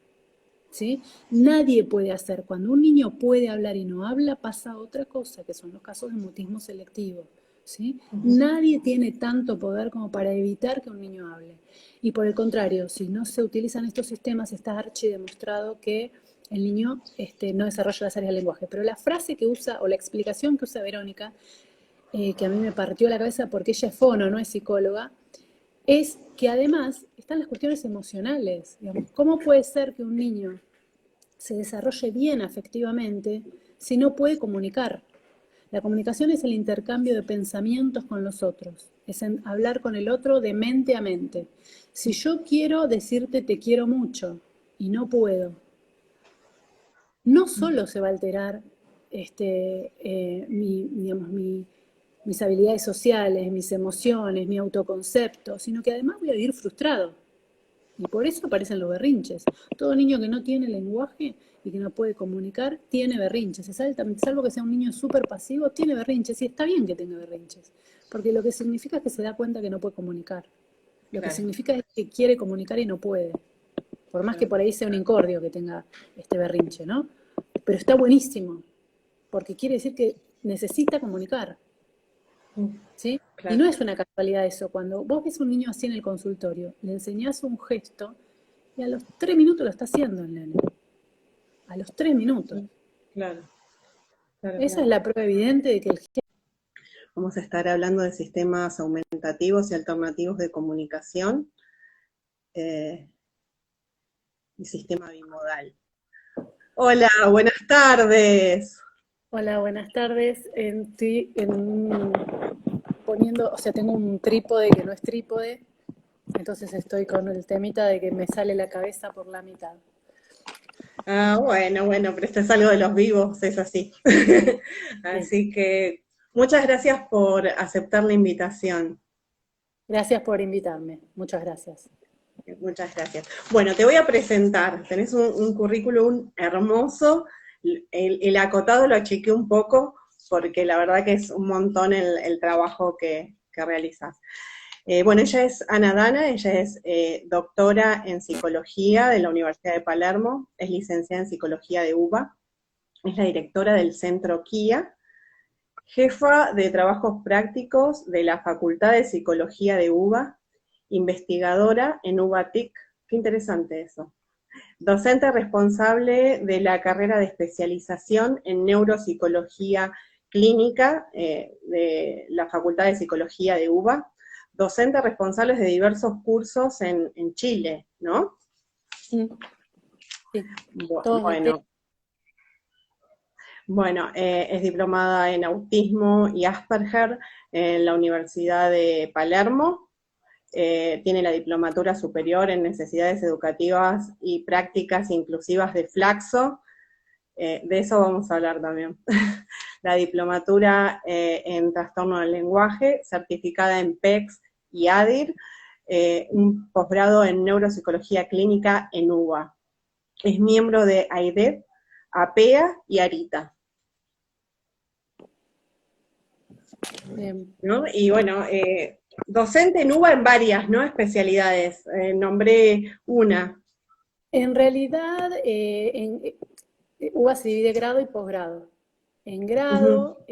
¿sí? Nadie puede hacer. Cuando un niño puede hablar y no habla, pasa otra cosa, que son los casos de mutismo selectivo, ¿sí? Nadie tiene tanto poder como para evitar que un niño hable. Y por el contrario, si no se utilizan estos sistemas, está archidemostrado que el niño no desarrolla las áreas del lenguaje. Pero la frase que usa, o la explicación que usa Verónica, que a mí me partió la cabeza porque ella es fono, no es psicóloga, es que además están las cuestiones emocionales. Digamos, ¿cómo puede ser que un niño se desarrolle bien afectivamente si no puede comunicar? La comunicación es el intercambio de pensamientos con los otros, es en hablar con el otro de mente a mente. Si yo quiero decirte te quiero mucho y no puedo, no solo se va a alterar mis habilidades sociales, mis emociones, mi autoconcepto, sino que además voy a vivir frustrado. Y por eso aparecen los berrinches. Todo niño que no tiene lenguaje y que no puede comunicar, tiene berrinches. Salvo que sea un niño súper pasivo, tiene berrinches. Y está bien que tenga berrinches. Porque lo que significa es que se da cuenta que no puede comunicar. Lo que significa es que quiere comunicar y no puede. Por más que por ahí sea un incordio que tenga este berrinche, ¿no? Pero está buenísimo. Porque quiere decir que necesita comunicar. ¿Sí? Claro. Y no es una casualidad eso, cuando vos ves un niño así en el consultorio, le enseñás un gesto y a los 3 minutos lo está haciendo el nene. A los 3 minutos. Claro. Esa es la prueba evidente de que el gesto... Vamos a estar hablando de sistemas aumentativos y alternativos de comunicación y sistema bimodal. Hola, buenas tardes. Hola, buenas tardes. Estoy poniendo, o sea, tengo un trípode que no es trípode, entonces estoy con el temita de que me sale la cabeza por la mitad. Ah, bueno, pero esto es algo de los vivos, es así. Así que muchas gracias por aceptar la invitación. Gracias por invitarme, muchas gracias. Muchas gracias. Bueno, te voy a presentar, tenés un currículum hermoso, el acotado lo achiqué un poco, porque la verdad que es un montón el trabajo que realizas. Bueno, ella es Ana Dana, ella es doctora en psicología de la Universidad de Palermo, es licenciada en psicología de UBA, es la directora del Centro KIA, jefa de trabajos prácticos de la Facultad de Psicología de UBA, investigadora en UBA-TIC, qué interesante eso. Docente responsable de la carrera de especialización en neuropsicología clínica de la Facultad de Psicología de UBA, docente responsable de diversos cursos en Chile, ¿no? Sí. Bueno, es diplomada en autismo y Asperger en la Universidad de Palermo, tiene la diplomatura superior en necesidades educativas y prácticas inclusivas de Flaxo, de eso vamos a hablar también. La diplomatura en trastorno del lenguaje, certificada en PECS y ADIR, un posgrado en neuropsicología clínica en UBA. Es miembro de AIDEP, APEA y ARITA. ¿No? Y bueno, docente en UBA en varias, ¿no? Especialidades, nombré una. En realidad, UBA se divide grado y posgrado. En grado,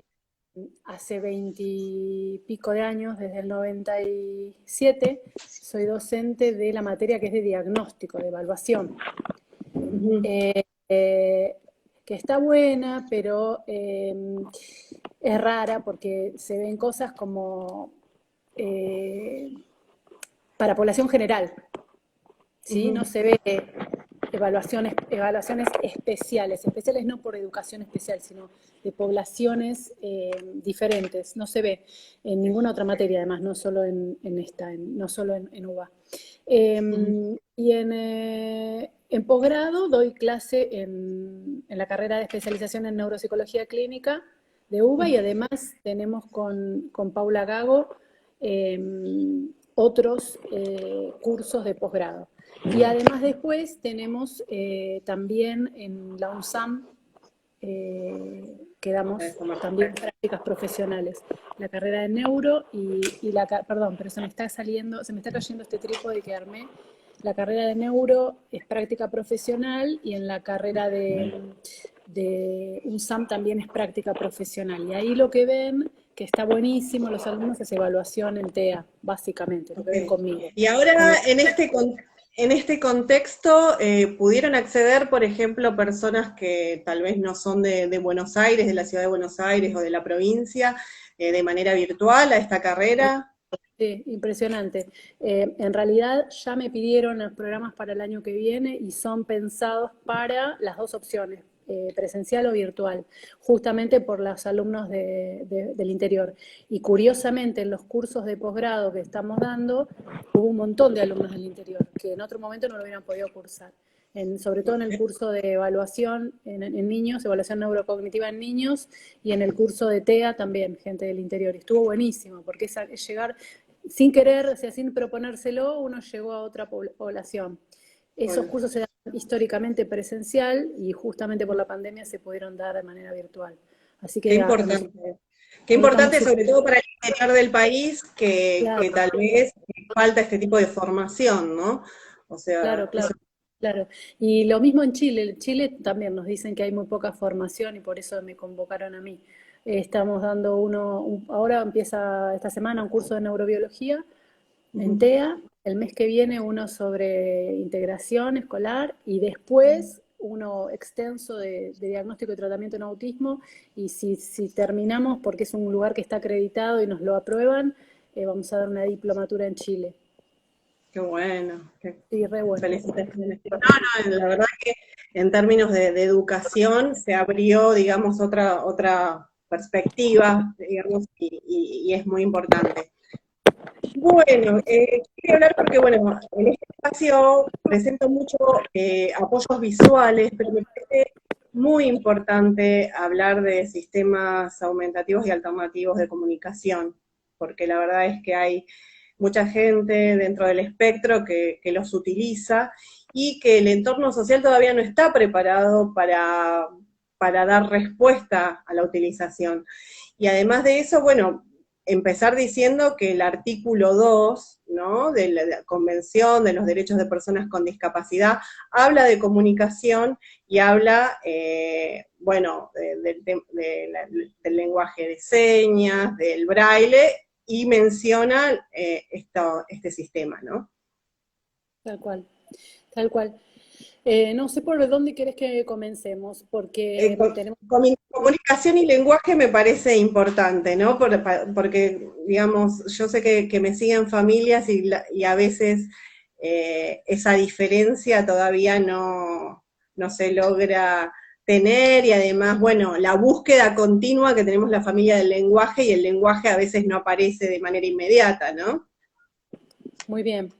hace 20 y pico de años, desde el 97, soy docente de la materia que es de diagnóstico, de evaluación. Que está buena, pero es rara porque se ven cosas como para población general, ¿sí? No se ve evaluaciones especiales no por educación especial, sino de poblaciones diferentes, no se ve en ninguna otra materia, además, no solo en esta, no solo en UBA. Y en posgrado doy clase en la carrera de especialización en neuropsicología clínica de UBA y además tenemos con Paula Gago otros cursos de posgrado. Y además después tenemos también en la UNSAM que damos también prácticas profesionales, la carrera de neuro perdón, pero se me está cayendo este trípode que armé. La carrera de neuro es práctica profesional y en la carrera de UNSAM también es práctica profesional. Y ahí lo que ven, que está buenísimo, los alumnos, es evaluación en TEA, básicamente, lo que ven conmigo. Y ahora, en este contexto, ¿pudieron acceder, por ejemplo, personas que tal vez no son de Buenos Aires, de la ciudad de Buenos Aires o de la provincia, de manera virtual a esta carrera? Sí, impresionante. En realidad ya me pidieron los programas para el año que viene y son pensados para las dos opciones, presencial o virtual, justamente por los alumnos del interior. Y curiosamente, en los cursos de posgrado que estamos dando, hubo un montón de alumnos del interior, que en otro momento no lo hubieran podido cursar. Sobre todo en el curso de evaluación en niños, evaluación neurocognitiva en niños, y en el curso de TEA también, gente del interior. Y estuvo buenísimo, porque es llegar sin querer, o sea, sin proponérselo, uno llegó a otra población. Esos cursos se dan históricamente presencial y justamente por la pandemia se pudieron dar de manera virtual. Así que qué importante. Qué importante, sobre todo para el interior del país, claro, que tal vez falta este tipo de formación, ¿no? O sea, claro, claro. Claro, y lo mismo en Chile. En Chile también nos dicen que hay muy poca formación y por eso me convocaron a mí. Estamos dando ahora empieza esta semana un curso de neurobiología en TEA, el mes que viene uno sobre integración escolar y después uno extenso de diagnóstico y tratamiento en autismo, y si terminamos, porque es un lugar que está acreditado y nos lo aprueban, vamos a dar una diplomatura en Chile. Qué bueno. Sí, re bueno. Felicitaciones. No, la verdad que en términos de educación se abrió, digamos, otra perspectiva, digamos, y es muy importante. Bueno, quería hablar porque, bueno, en este espacio presento mucho apoyos visuales, pero me parece muy importante hablar de sistemas aumentativos y alternativos de comunicación, porque la verdad es que hay mucha gente dentro del espectro que los utiliza y que el entorno social todavía no está preparado para dar respuesta a la utilización. Y además de eso, bueno, empezar diciendo que el artículo 2, ¿no?, de la Convención de los Derechos de Personas con Discapacidad, habla de comunicación y habla, bueno, del lenguaje de señas, del braille, y menciona este sistema, ¿no? Tal cual, tal cual. No sé por dónde querés que comencemos, porque tenemos... Comunicación y lenguaje me parece importante, ¿no? Porque, digamos, yo sé que me siguen familias y a veces esa diferencia todavía no se logra tener, y además, bueno, la búsqueda continua que tenemos la familia del lenguaje, y el lenguaje a veces no aparece de manera inmediata, ¿no? Muy bien.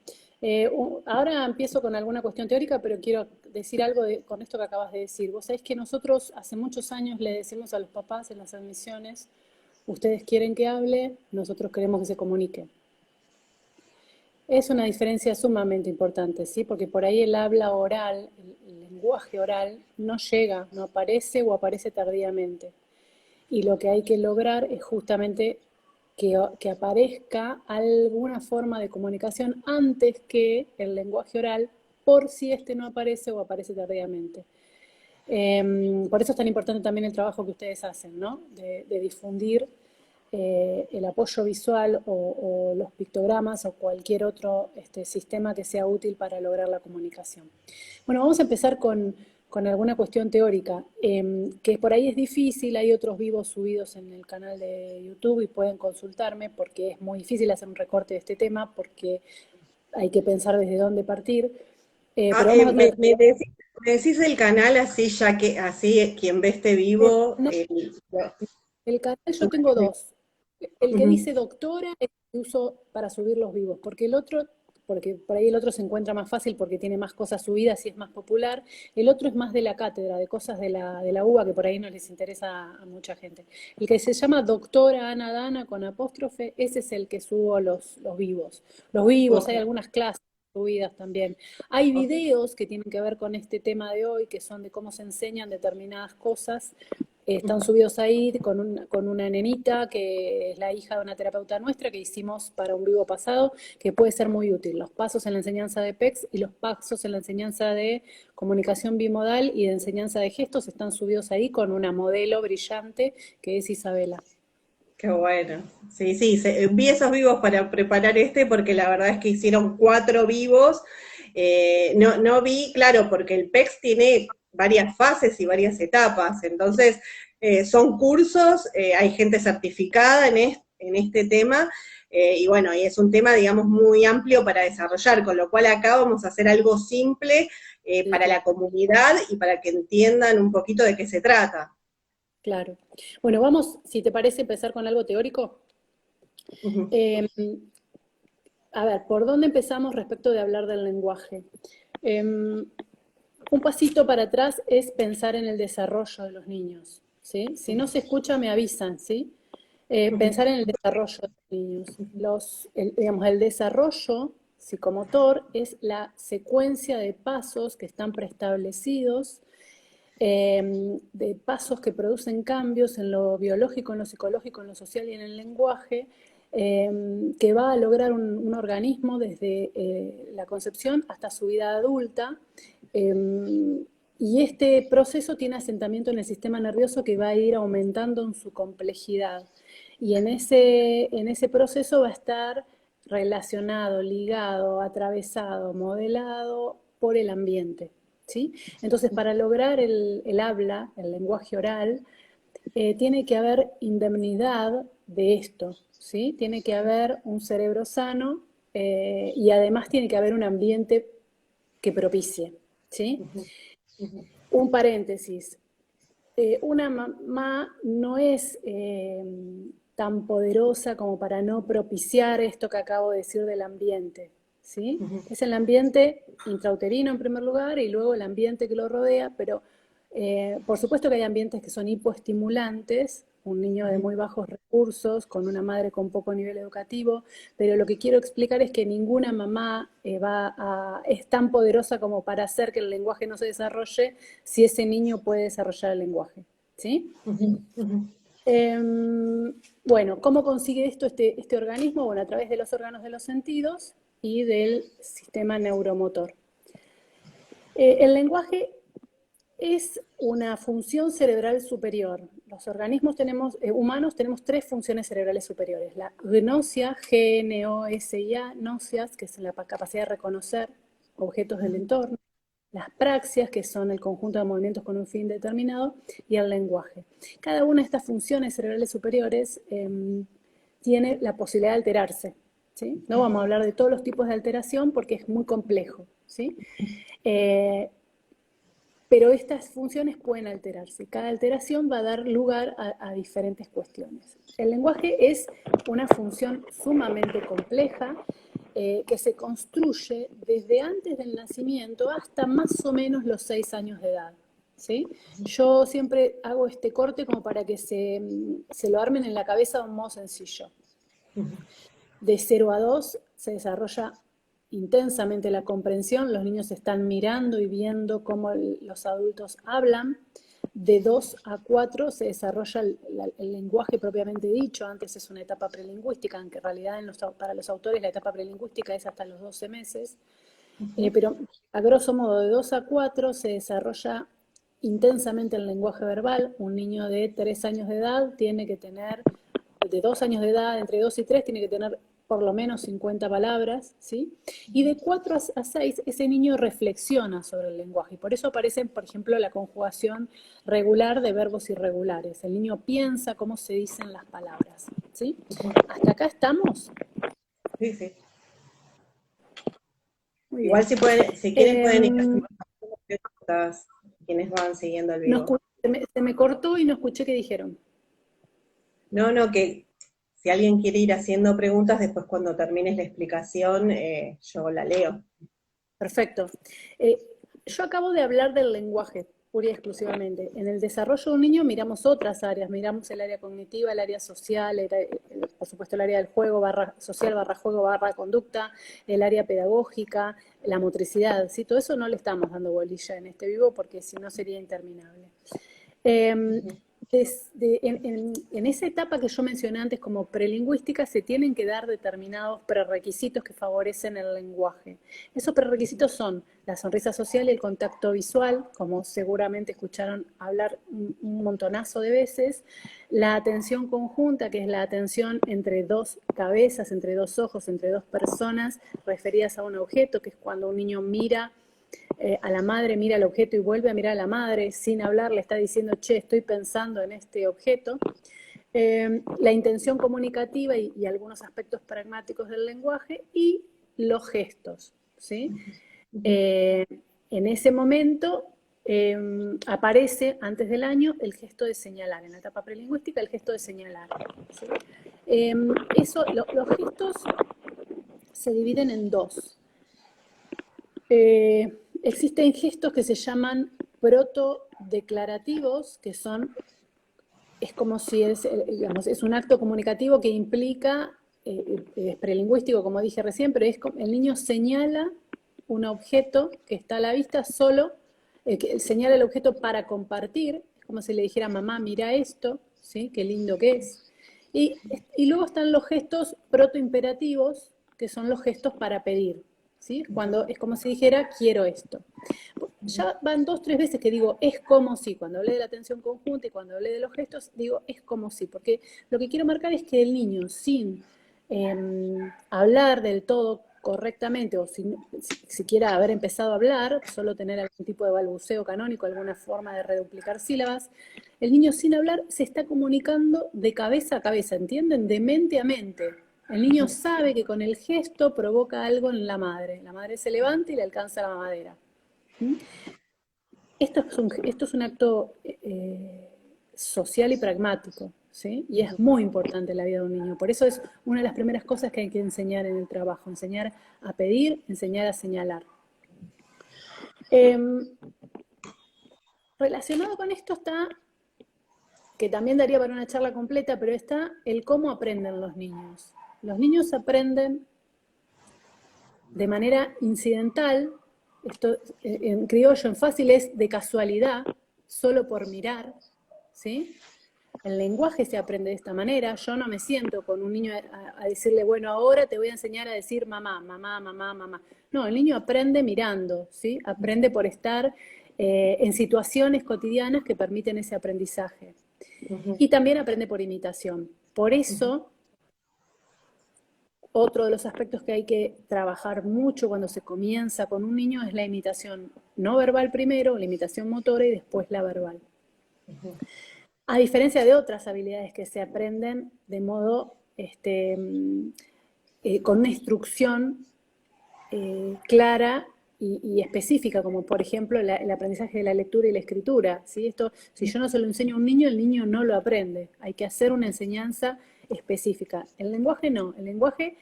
Ahora empiezo con alguna cuestión teórica, pero quiero decir algo con esto que acabas de decir. Vos sabés que nosotros hace muchos años le decimos a los papás en las admisiones: ustedes quieren que hable, nosotros queremos que se comunique. Es una diferencia sumamente importante, ¿sí? Porque por ahí el habla oral, el lenguaje oral, no llega, no aparece o aparece tardíamente. Y lo que hay que lograr es justamente que aparezca alguna forma de comunicación antes que el lenguaje oral, por si este no aparece o aparece tardíamente. Por eso es tan importante también el trabajo que ustedes hacen, ¿no? De difundir el apoyo visual o los pictogramas o cualquier otro sistema que sea útil para lograr la comunicación. Bueno, vamos a empezar con alguna cuestión teórica, que por ahí es difícil. Hay otros vivos subidos en el canal de YouTube y pueden consultarme, porque es muy difícil hacer un recorte de este tema, porque hay que pensar desde dónde partir. Me decís el canal, así ya que así quien ve este vivo... El canal yo tengo dos. El que dice doctora es el que uso para subir los vivos, porque por ahí el otro se encuentra más fácil porque tiene más cosas subidas y es más popular. El otro es más de la cátedra, de cosas de la UBA, que por ahí no les interesa a mucha gente. El que se llama doctora Ana Dana con apóstrofe, ese es el que subo los vivos. Los vivos, hay algunas clases subidas también. Hay videos que tienen que ver con este tema de hoy, que son de cómo se enseñan determinadas cosas. Están subidos ahí con una nenita que es la hija de una terapeuta nuestra que hicimos para un vivo pasado, que puede ser muy útil. Los pasos en la enseñanza de PECS y los pasos en la enseñanza de comunicación bimodal y de enseñanza de gestos están subidos ahí con una modelo brillante que es Isabela. Qué bueno. Sí, vi esos vivos para preparar porque la verdad es que hicieron 4 vivos. No vi, claro, porque el PECS tiene varias fases y varias etapas, entonces son cursos, hay gente certificada en este tema, y bueno, y es un tema, digamos, muy amplio para desarrollar, con lo cual acá vamos a hacer algo simple, Sí, para claro. la comunidad y para que entiendan un poquito de qué se trata. Claro. Bueno, vamos, si te parece, empezar con algo teórico. Ujú, Eh, a ver, ¿por dónde empezamos respecto de hablar del lenguaje? Un pasito para atrás es pensar en el desarrollo de los niños, ¿sí? Si no se escucha, me avisan, ¿sí? ujú, Pensar en el desarrollo de los niños. Digamos, el desarrollo psicomotor es la secuencia de pasos que están preestablecidos, de pasos que producen cambios en lo biológico, en lo psicológico, en lo social y en el lenguaje, que va a lograr un organismo desde la concepción hasta su vida adulta. Y este proceso tiene asentamiento en el sistema nervioso que va a ir aumentando en su complejidad. Y en ese proceso va a estar relacionado, ligado, atravesado, modelado por el ambiente. ¿Sí? Entonces, para lograr el habla, el lenguaje oral, tiene que haber indemnidad de esto, ¿sí? Tiene que haber un cerebro sano y además tiene que haber un ambiente que propicie, ¿sí? ujú, ujú, Un paréntesis, una mamá no es tan poderosa como para no propiciar esto que acabo de decir del ambiente, ¿sí? ujú. Es el ambiente intrauterino en primer lugar y luego el ambiente que lo rodea, pero por supuesto que hay ambientes que son hipoestimulantes, un niño de muy bajos recursos, con una madre con poco nivel educativo, pero lo que quiero explicar es que ninguna mamá es tan poderosa como para hacer que el lenguaje no se desarrolle si ese niño puede desarrollar el lenguaje. ¿Sí? Ujú, ujú, Bueno, ¿cómo consigue esto este organismo? Bueno, a través de los órganos de los sentidos y del sistema neuromotor. El lenguaje es una función cerebral superior. Los organismos humanos tenemos tres funciones cerebrales superiores. La gnosia, G-N-O-S-I-A, gnosias, que es la capacidad de reconocer objetos del entorno. Las praxias, que son el conjunto de movimientos con un fin determinado, y el lenguaje. Cada una de estas funciones cerebrales superiores tiene la posibilidad de alterarse. ¿Sí? No vamos a hablar de todos los tipos de alteración porque es muy complejo. ¿Sí? Eh, pero estas funciones pueden alterarse. Cada alteración va a dar lugar a diferentes cuestiones. El lenguaje es una función sumamente compleja que se construye desde antes del nacimiento hasta más o menos los 6 años de edad. ¿Sí? Yo siempre hago este corte como para que se lo armen en la cabeza de un modo sencillo. De 0 a 2 se desarrolla intensamente la comprensión, los niños están mirando y viendo cómo los adultos hablan. De 2 a 4 se desarrolla el lenguaje propiamente dicho, antes es una etapa prelingüística, aunque en realidad para los autores la etapa prelingüística es hasta los 12 meses, pero a grosso modo de 2 a 4 se desarrolla intensamente el lenguaje verbal. Un niño de 3 años de edad tiene que tener, de 2 años de edad, entre 2 y 3, tiene que tener por lo menos 50 palabras, ¿sí? Y de 4 a 6 ese niño reflexiona sobre el lenguaje. Y por eso aparecen, por ejemplo, la conjugación regular de verbos irregulares. El niño piensa cómo se dicen las palabras, ¿sí? ¿Hasta acá estamos? Sí, sí. Muy Igual bien. si pueden, si quieren pueden ir Eh, haciendo preguntas quienes van siguiendo el vivo. se me cortó y no escuché qué dijeron. No, no, que si alguien quiere ir haciendo preguntas, después cuando termines la explicación, yo la leo. Perfecto. Eh, yo acabo de hablar del lenguaje, pura y exclusivamente. En el desarrollo de un niño miramos otras áreas, miramos el área cognitiva, el área social, por supuesto el área del juego, barra social, barra juego, barra conducta, el área pedagógica, la motricidad. ¿Sí? Todo eso no le estamos dando bolilla en este vivo porque si no sería interminable. Eh, en esa etapa que yo mencioné antes como prelingüística se tienen que dar determinados prerequisitos que favorecen el lenguaje. Esos prerequisitos son la sonrisa social y el contacto visual, como seguramente escucharon hablar un montonazo de veces, la atención conjunta, que es la atención entre dos cabezas, entre dos ojos, entre dos personas referidas a un objeto, que es cuando un niño mira a la madre, mira el objeto y vuelve a mirar a la madre sin hablar, le está diciendo, che, estoy pensando en este objeto. La intención comunicativa y algunos aspectos pragmáticos del lenguaje y los gestos, ¿sí? Eh, en ese momento aparece antes del año el gesto de señalar, en la etapa prelingüística el gesto de señalar. ¿Sí? Los gestos se dividen en dos. Existen gestos que se llaman protodeclarativos, que es como si es un acto comunicativo que implica, es prelingüístico como dije recién, pero el niño señala un objeto que está a la vista solo, que señala el objeto para compartir, es como si le dijera, mamá, mira esto, ¿sí? Qué lindo que es. Y luego están los gestos protoimperativos, que son los gestos para pedir, ¿sí? Cuando es como si dijera, quiero esto. Ya van 2 o 3 veces que digo, es como si, cuando hablé de la atención conjunta y cuando hablé de los gestos, digo, es como si, porque lo que quiero marcar es que el niño, sin hablar del todo correctamente, o sin siquiera haber empezado a hablar, solo tener algún tipo de balbuceo canónico, alguna forma de reduplicar sílabas, el niño sin hablar se está comunicando de cabeza a cabeza, ¿entienden? De mente a mente. El niño sabe que con el gesto provoca algo en la madre se levanta y le alcanza la mamadera. ¿Mm? Esto es un acto social y pragmático, ¿sí? Y es muy importante en la vida de un niño. Por eso es una de las primeras cosas que hay que enseñar en el trabajo, enseñar a pedir, enseñar a señalar. Relacionado con esto está, que también daría para una charla completa, pero está el cómo aprenden los niños. Los niños aprenden de manera incidental. Esto en criollo, en fácil, es de casualidad, solo por mirar, ¿sí? El lenguaje se aprende de esta manera. Yo no me siento con un niño a decirle, bueno, ahora te voy a enseñar a decir mamá, mamá, mamá, mamá. No, el niño aprende mirando, ¿sí? Aprende por estar en situaciones cotidianas que permiten ese aprendizaje. Y también aprende por imitación. Por eso, otro de los aspectos que hay que trabajar mucho cuando se comienza con un niño es la imitación no verbal primero, la imitación motora y después la verbal. A diferencia de otras habilidades que se aprenden de modo, con una instrucción clara y específica, como por ejemplo el aprendizaje de la lectura y la escritura, ¿sí? Esto, si yo no se lo enseño a un niño, el niño no lo aprende. Hay que hacer una enseñanza específica. El lenguaje no. El lenguaje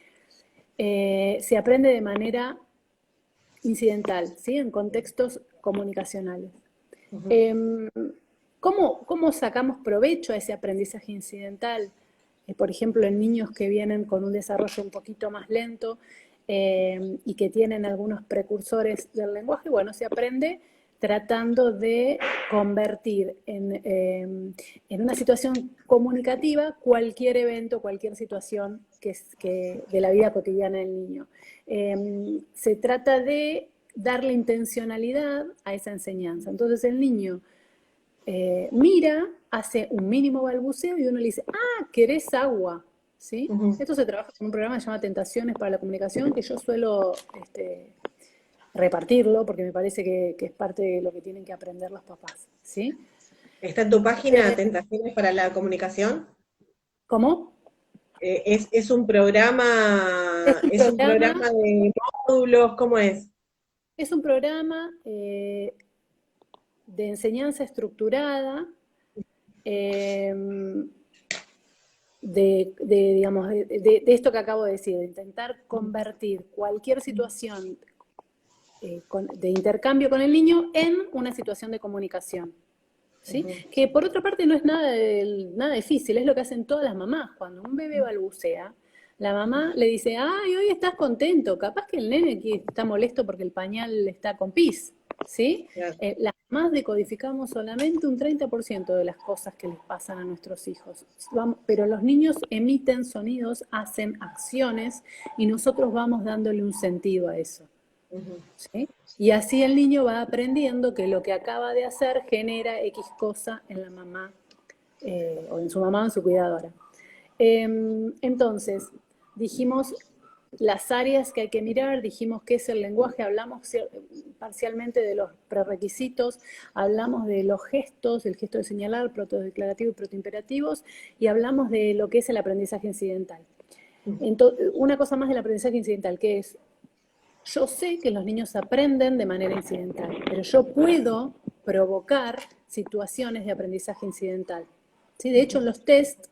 se aprende de manera incidental, ¿sí? En contextos comunicacionales. ¿Cómo sacamos provecho a ese aprendizaje incidental? Por ejemplo, en niños que vienen con un desarrollo un poquito más lento y que tienen algunos precursores del lenguaje, bueno, se aprende tratando de convertir en una situación comunicativa cualquier evento, cualquier situación de la vida cotidiana del niño. Se trata de darle intencionalidad a esa enseñanza. Entonces el niño mira, hace un mínimo balbuceo y uno le dice, ah, ¿querés agua? ¿Sí? Esto se trabaja en un programa que se llama Tentaciones para la Comunicación, que yo suelo repartirlo porque me parece que es parte de lo que tienen que aprender los papás. ¿Sí? ¿Está en tu página Tentaciones para la Comunicación? ¿Cómo? ¿Es un programa, es un programa de módulos? ¿Cómo es? Es un programa de enseñanza estructurada, de esto que acabo de decir, de intentar convertir cualquier situación de intercambio con el niño en una situación de comunicación. ¿Sí? Que por otra parte no es nada difícil, es lo que hacen todas las mamás. Cuando un bebé balbucea, la mamá le dice, ay, hoy estás contento, capaz que el nene aquí está molesto porque el pañal está con pis, ¿sí? Claro. Las mamás decodificamos solamente un 30% de las cosas que les pasan a nuestros hijos, pero los niños emiten sonidos, hacen acciones y nosotros vamos dándole un sentido a eso. ¿Sí? Y así el niño va aprendiendo que lo que acaba de hacer genera X cosa en la mamá, o en su mamá o en su cuidadora. Entonces, dijimos las áreas que hay que mirar, dijimos qué es el lenguaje, hablamos parcialmente de los prerequisitos, hablamos de los gestos, el gesto de señalar, protodeclarativo y protoimperativos, y hablamos de lo que es el aprendizaje incidental. Entonces, una cosa más del aprendizaje incidental, que es Yo sé que los niños aprenden de manera incidental, pero yo puedo provocar situaciones de aprendizaje incidental. ¿Sí? De hecho, en los test,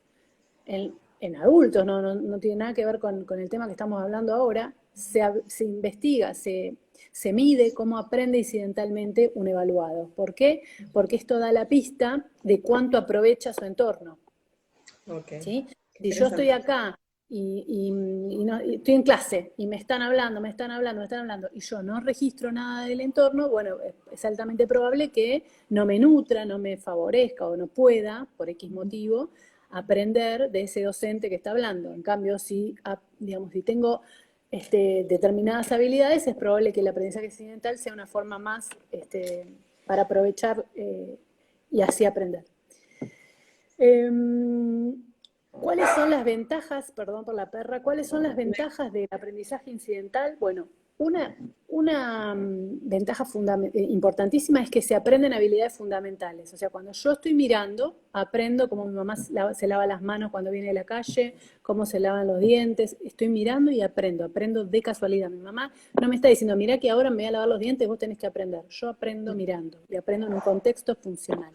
en adultos, no tiene nada que ver con el tema que estamos hablando ahora, se investiga, se mide cómo aprende incidentalmente un evaluado. ¿Por qué? Porque esto da la pista de cuánto aprovecha su entorno. Ok. ¿Sí? Qué Si yo estoy interesante. acá y estoy en clase y me están hablando, y yo no registro nada del entorno, bueno, es altamente probable que no me nutra, no me favorezca o no pueda, por X motivo, aprender de ese docente que está hablando. En cambio, digamos, si tengo determinadas habilidades, es probable que el aprendizaje accidental sea una forma más para aprovechar y así aprender. ¿Cuáles son las ventajas, perdón por la perra, cuáles son las ventajas del aprendizaje incidental? Bueno, una ventaja importantísima es que se aprenden habilidades fundamentales. O sea, cuando yo estoy mirando, aprendo cómo mi mamá se lava las manos cuando viene de la calle, cómo se lavan los dientes. Estoy mirando y aprendo de casualidad. Mi mamá no me está diciendo, mira que ahora me voy a lavar los dientes, vos tenés que aprender. Yo aprendo mirando y aprendo en un contexto funcional.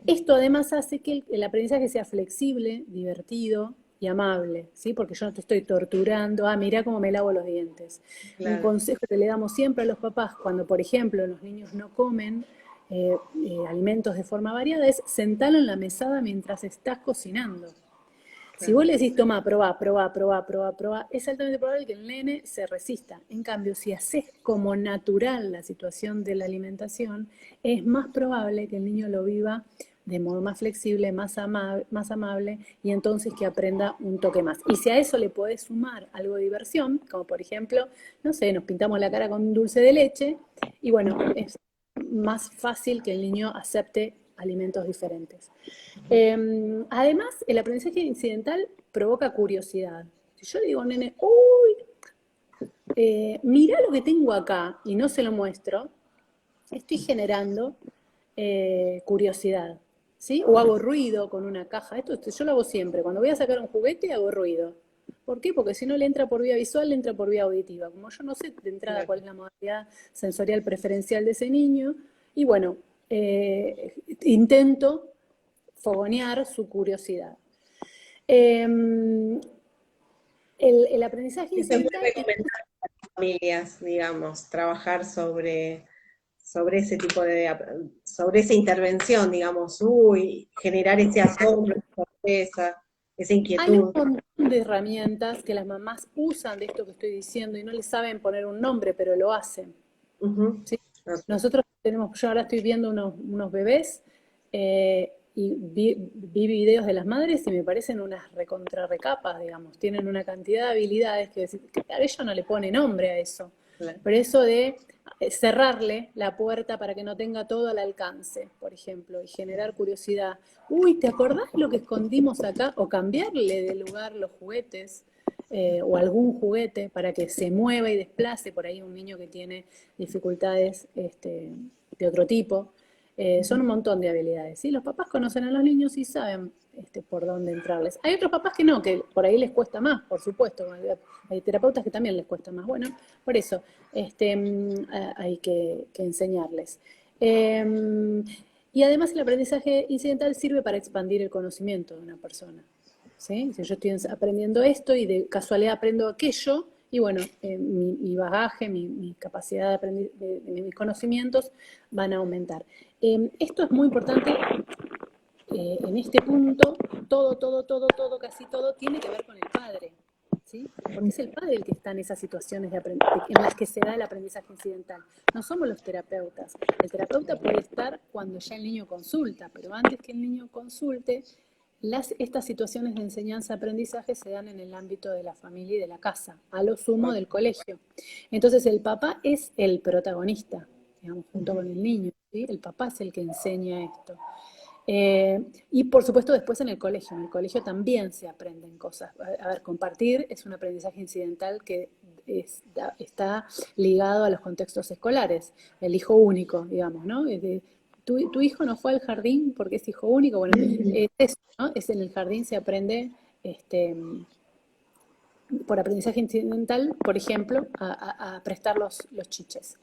Esto además hace que el aprendizaje sea flexible, divertido y amable, ¿sí? Porque yo no te estoy torturando, mirá cómo me lavo los dientes. Un Claro. consejo que le damos siempre a los papás cuando, por ejemplo, los niños no comen alimentos de forma variada es sentarlo en la mesada mientras estás cocinando. Si Claro. vos le decís, toma, probá, es altamente probable que el nene se resista. En cambio, si haces como natural la situación de la alimentación, es más probable que el niño lo viva de modo más flexible, más amable, y entonces que aprenda un toque más. Y si a eso le podés sumar algo de diversión, como por ejemplo, no sé, nos pintamos la cara con un dulce de leche, y bueno, es más fácil que el niño acepte alimentos diferentes. Además, el aprendizaje incidental provoca curiosidad. Si yo le digo a un nene, uy, mirá lo que tengo acá y no se lo muestro, estoy generando curiosidad. ¿Sí? O hago ruido con una caja. Esto yo lo hago siempre. Cuando voy a sacar un juguete, hago ruido. ¿Por qué? Porque si no le entra por vía visual, le entra por vía auditiva. Como yo no sé de entrada Claro. cuál es la modalidad sensorial preferencial de ese niño, y bueno, intento fogonear su curiosidad. El, el aprendizaje Eso es muy incidental es recomendable para las familias, digamos, trabajar sobre ese tipo sobre esa intervención, digamos, generar ese asombro, esa sorpresa, esa hay un inquietud. montón de herramientas que las mamás usan de esto que estoy diciendo y no le saben poner un nombre, pero lo hacen. Ujú. ¿Sí? Ok. Nosotros yo ahora estoy viendo unos bebés y vi videos de las madres y me parecen unas recontra-recapas, digamos. Tienen una cantidad de habilidades que a ella no le pone nombre a eso. Claro. Pero eso de cerrarle la puerta para que no tenga todo al alcance, por ejemplo, y generar curiosidad. Uy, ¿te acordás lo que escondimos acá? O cambiarle de lugar los juguetes. O algún juguete para que se mueva y desplace por ahí un niño que tiene dificultades de otro tipo. Son un montón de habilidades. ¿Sí? Los papás conocen a los niños y saben por dónde entrarles. Hay otros papás que no, que por ahí les cuesta más, por supuesto. Hay terapeutas que también les cuesta más. Bueno, por eso hay que enseñarles. Y además el aprendizaje incidental sirve para expandir el conocimiento de una persona. ¿Sí? Si yo estoy aprendiendo esto y de casualidad aprendo aquello, y bueno, mi bagaje, mi capacidad de aprender, de mis conocimientos van a aumentar. Esto es muy importante en este punto, casi todo tiene que ver con el padre, ¿sí? Porque es el padre el que está en esas situaciones en las que se da el aprendizaje incidental. No somos los terapeutas. El terapeuta puede estar cuando ya el niño consulta, pero antes que el niño consulte, estas situaciones de enseñanza-aprendizaje se dan en el ámbito de la familia y de la casa, a lo sumo del colegio. Entonces el papá es el protagonista, digamos, junto con el niño, ¿sí? El papá es el que enseña esto. Y por supuesto después en el colegio también se aprenden cosas. A ver, compartir es un aprendizaje incidental que está ligado a los contextos escolares, el hijo único, digamos, ¿no? Tu hijo no fue al jardín porque es hijo único, bueno, es eso, ¿no? Es en el jardín se aprende por aprendizaje incidental, por ejemplo, a prestar los chiches.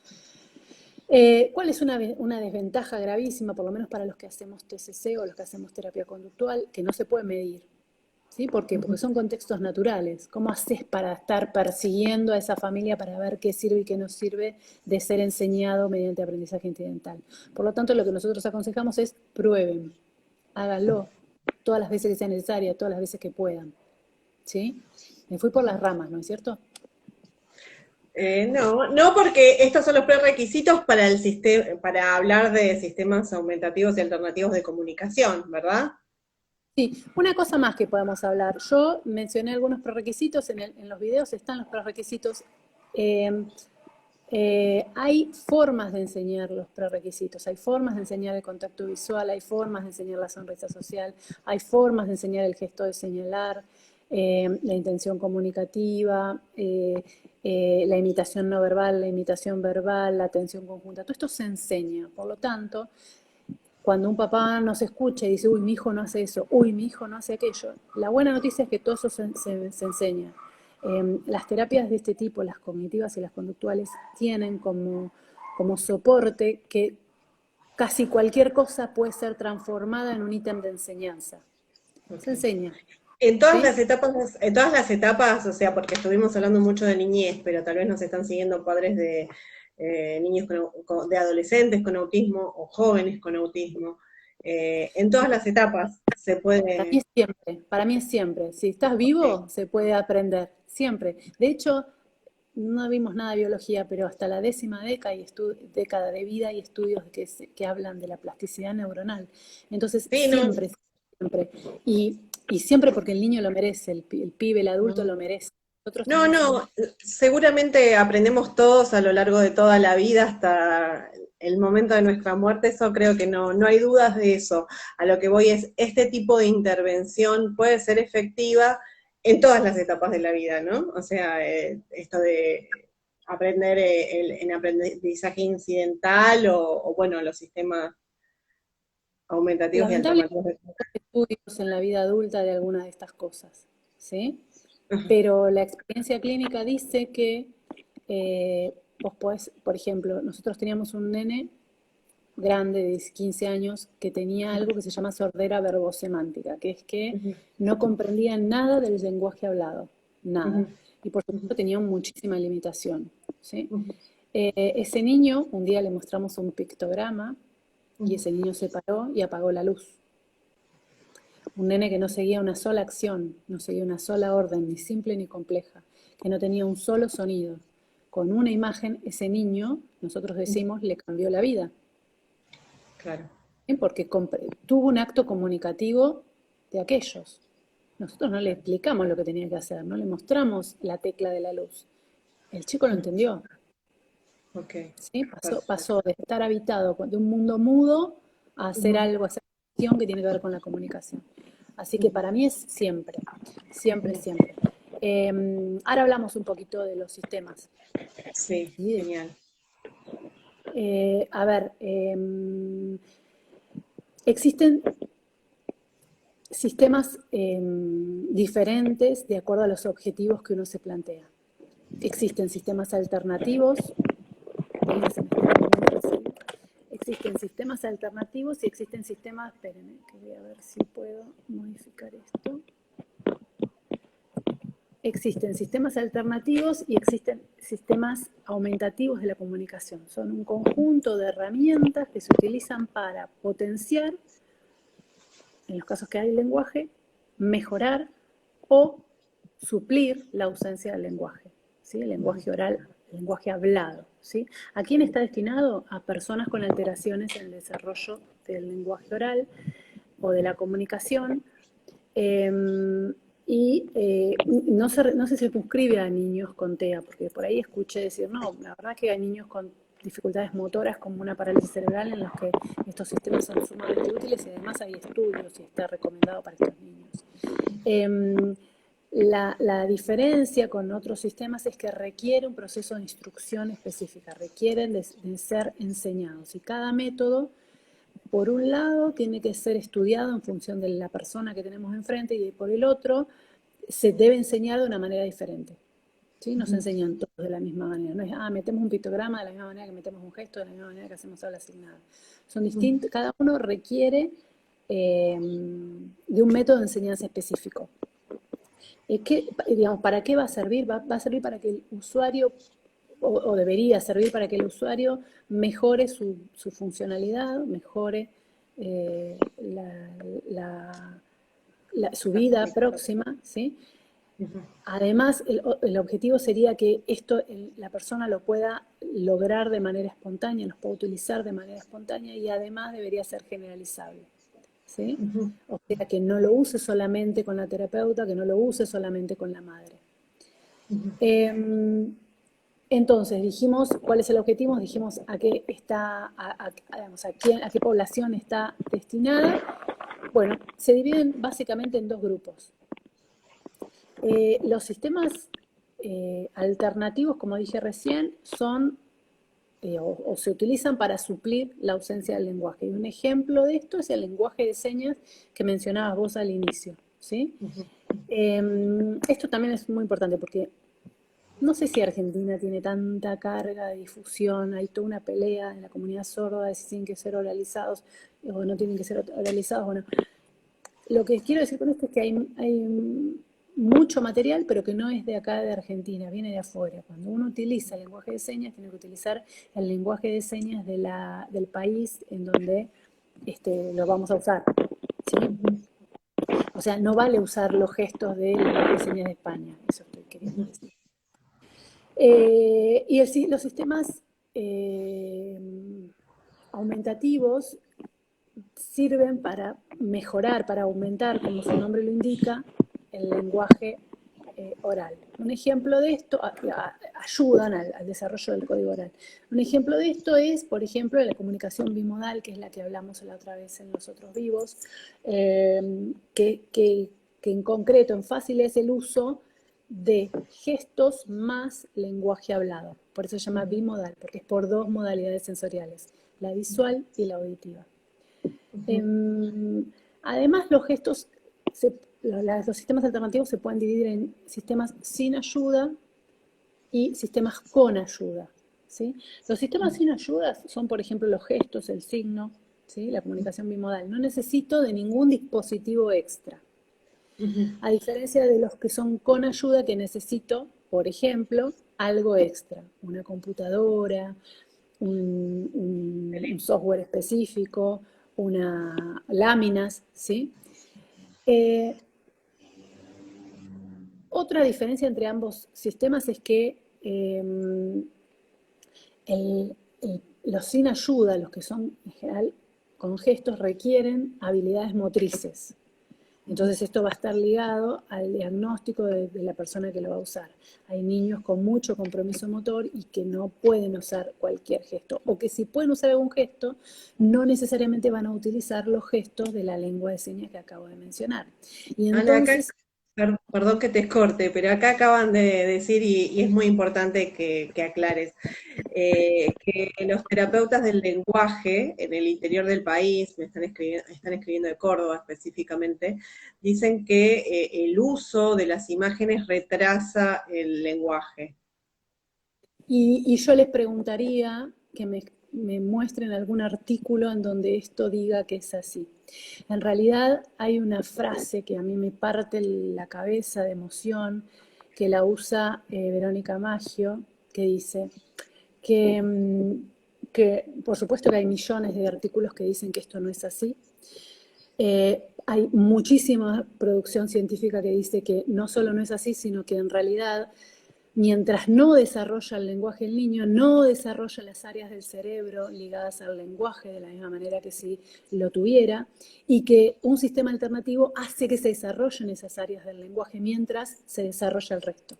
¿Cuál es una desventaja gravísima, por lo menos para los que hacemos TCC o los que hacemos terapia conductual, que no se puede medir? ¿Sí? ¿Por qué? Porque son contextos naturales. ¿Cómo haces para estar persiguiendo a esa familia para ver qué sirve y qué no sirve de ser enseñado mediante aprendizaje incidental? Por lo tanto, lo que nosotros aconsejamos es prueben, háganlo todas las veces que sea necesaria, todas las veces que puedan. ¿Sí? Me fui por las ramas, ¿no es cierto? No, porque estos son los prerequisitos para el sistema, para hablar de sistemas aumentativos y alternativos de comunicación, ¿verdad? Sí, una cosa más que podemos hablar. Yo mencioné algunos prerequisitos, en los videos están los prerequisitos. Hay formas de enseñar los prerequisitos, hay formas de enseñar el contacto visual, hay formas de enseñar la sonrisa social, hay formas de enseñar el gesto de señalar, la intención comunicativa, la imitación no verbal, la imitación verbal, la atención conjunta. Todo esto se enseña. Por lo tanto, cuando un papá nos escucha y dice, uy, mi hijo no hace eso, uy, mi hijo no hace aquello, la buena noticia es que todo eso se enseña. Las terapias de este tipo, las cognitivas y las conductuales, tienen como soporte que casi cualquier cosa puede ser transformada en un ítem de enseñanza. Se Okay. enseña. En todas ¿Sí? las etapas, o sea, porque estuvimos hablando mucho de niñez, pero tal vez nos están siguiendo padres de niños de adolescentes con autismo o jóvenes con autismo. En todas las etapas se Para mí puede. es siempre, para mí es siempre. Si estás Okay. vivo, se puede aprender, siempre. De hecho, no vimos nada de biología, pero hasta la 10ª década de vida hay estudios que hablan de la plasticidad neuronal. Entonces, Sí, no, siempre, siempre. Y siempre porque el niño lo merece, el pibe, el adulto lo merece. Nosotros no, tenemos un... no, seguramente aprendemos todos a lo largo de toda la vida hasta el momento de nuestra muerte, eso creo que no hay dudas de eso. A lo que voy es, este tipo de intervención puede ser efectiva en todas las etapas de la vida, ¿no? O sea, esto de aprender en aprendizaje incidental o, bueno, los sistemas aumentativos y Lamentablemente alternativos de... hay estudios en la vida adulta de algunas de estas cosas, ¿sí? Ajá, Pero la experiencia clínica dice que vos podés, por ejemplo, nosotros teníamos un nene grande de 15 años que tenía algo que se llama sordera verbosemántica, que es que ujú, no comprendía nada del lenguaje hablado, nada. ujú, Y por ujú, supuesto tenía muchísima limitación, ¿sí? ujú, Ese niño, un día le mostramos un pictograma y ujú. ese niño se paró y apagó la luz. Un nene que no seguía una sola acción, no seguía una sola orden, ni simple ni compleja, que no tenía un solo sonido. Con una imagen, ese niño, nosotros decimos, le cambió la vida. Claro. ¿Sí? Porque tuvo un acto comunicativo de aquellos. Nosotros no le Claro. explicamos lo que tenía que hacer, no le mostramos la tecla de la luz. El chico lo entendió. Ok, ¿Sí? perfecto. Pasó de estar habitado de un mundo mudo a hacer Ujú, algo, a hacer acción que tiene que ver con la comunicación. Así que ujú, para mí es siempre, siempre, ujú. siempre. Ahora hablamos un poquito de los sistemas. Sí, ¿Sí? genial. A ver, existen sistemas diferentes de acuerdo a los objetivos que uno se plantea. Existen sistemas alternativos, existen sistemas alternativos y existen sistemas, espérenme, que voy a ver si puedo modificar esto. Existen sistemas alternativos y existen sistemas aumentativos de la comunicación. Son un conjunto de herramientas que se utilizan para potenciar, en los casos que hay lenguaje, mejorar o suplir la ausencia del lenguaje, ¿sí? El lenguaje oral, el lenguaje hablado, ¿sí? ¿A quién está destinado? A personas con alteraciones en el desarrollo del lenguaje oral o de la comunicación, no se circunscribe a niños con TEA, porque por ahí escuché decir, no, la verdad que hay niños con dificultades motoras como una parálisis cerebral en los que estos sistemas son sumamente útiles y además hay estudios y está recomendado para estos niños. La diferencia con otros sistemas es que requiere un proceso de instrucción específica, requieren de ser enseñados y cada método, por un lado, tiene que ser estudiado en función de la persona que tenemos enfrente y por el otro, se debe enseñar de una manera diferente. ¿Sí? No se enseñan todos de la misma manera. No es, metemos un pictograma de la misma manera que metemos un gesto, de la misma manera que hacemos aula asignada. Son distintos, cada uno requiere de un método de enseñanza específico. Digamos, ¿para qué va a servir? Va a servir para que el usuario, o debería servir para que el usuario mejore su funcionalidad, mejore su vida próxima, ¿sí? Además, el objetivo sería que esto la persona lo pueda lograr de manera espontánea, los pueda utilizar de manera espontánea y además debería ser generalizable. ¿Sí? O sea, que no lo use solamente con la terapeuta, que no lo use solamente con la madre. Entonces, dijimos, ¿cuál es el objetivo? Dijimos a qué está, a qué población está destinada. Bueno, se dividen básicamente en dos grupos. Los sistemas alternativos, como dije recién, son o se utilizan para suplir la ausencia del lenguaje. Y un ejemplo de esto es el lenguaje de señas que mencionabas vos al inicio, ¿sí? Esto también es muy importante porque no sé si Argentina tiene tanta carga de difusión, hay toda una pelea en la comunidad sorda de si tienen que ser oralizados o no tienen que ser oralizados. Bueno, lo que quiero decir con esto es que hay mucho material, pero que no es de acá de Argentina, viene de afuera. Cuando uno utiliza el lenguaje de señas, tiene que utilizar el lenguaje de señas del país en donde lo vamos a usar. ¿Sí? O sea, no vale usar los gestos del lenguaje de señas de España, eso estoy queriendo decir. Y los sistemas aumentativos sirven para mejorar, para aumentar, como su nombre lo indica, el lenguaje oral. Un ejemplo de esto, ayudan al desarrollo del código oral. Un ejemplo de esto es, por ejemplo, la comunicación bimodal, que es la que hablamos la otra vez en Los Otros Vivos, que en concreto, en fácil, es el uso de gestos más lenguaje hablado. Por eso se llama bimodal, porque es por dos modalidades sensoriales, la visual y la auditiva. Además, los gestos, los sistemas alternativos se pueden dividir en sistemas sin ayuda y sistemas con ayuda. ¿Sí? Los sistemas sin ayuda son, por ejemplo, los gestos, el signo, ¿sí? La comunicación bimodal. No necesito de ningún dispositivo extra. A diferencia de los que son con ayuda, que necesito, por ejemplo, algo extra. Una computadora, un software específico, láminas, ¿sí? Otra diferencia entre ambos sistemas es que los sin ayuda, los que son en general con gestos, requieren habilidades motrices. Entonces esto va a estar ligado al diagnóstico de la persona que lo va a usar. Hay niños con mucho compromiso motor y que no pueden usar cualquier gesto, o que si pueden usar algún gesto, no necesariamente van a utilizar los gestos de la lengua de señas que acabo de mencionar. Y entonces... Perdón que te corte, pero acá acaban de decir, y es muy importante que aclares, que los terapeutas del lenguaje en el interior del país, están escribiendo de Córdoba específicamente, dicen que el uso de las imágenes retrasa el lenguaje. Y yo les preguntaría que me muestren algún artículo en donde esto diga que es así. En realidad hay una frase que a mí me parte la cabeza de emoción, que la usa Verónica Maggio, que dice que por supuesto que hay millones de artículos que dicen que esto no es así. Hay muchísima producción científica que dice que no solo no es así, sino que en realidad, mientras no desarrolla el lenguaje el niño, no desarrolla las áreas del cerebro ligadas al lenguaje de la misma manera que si lo tuviera, y que un sistema alternativo hace que se desarrollen esas áreas del lenguaje mientras se desarrolla el resto.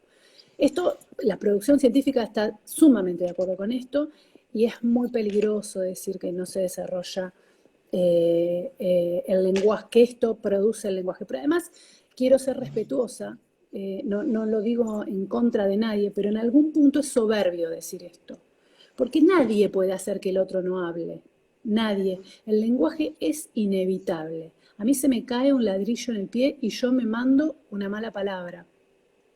Esto, la producción científica está sumamente de acuerdo con esto, y es muy peligroso decir que no se desarrolla el lenguaje, que esto produce el lenguaje. Pero además, quiero ser respetuosa. No lo digo en contra de nadie, pero en algún punto es soberbio decir esto. Porque nadie puede hacer que el otro no hable. Nadie. El lenguaje es inevitable. A mí se me cae un ladrillo en el pie y yo me mando una mala palabra.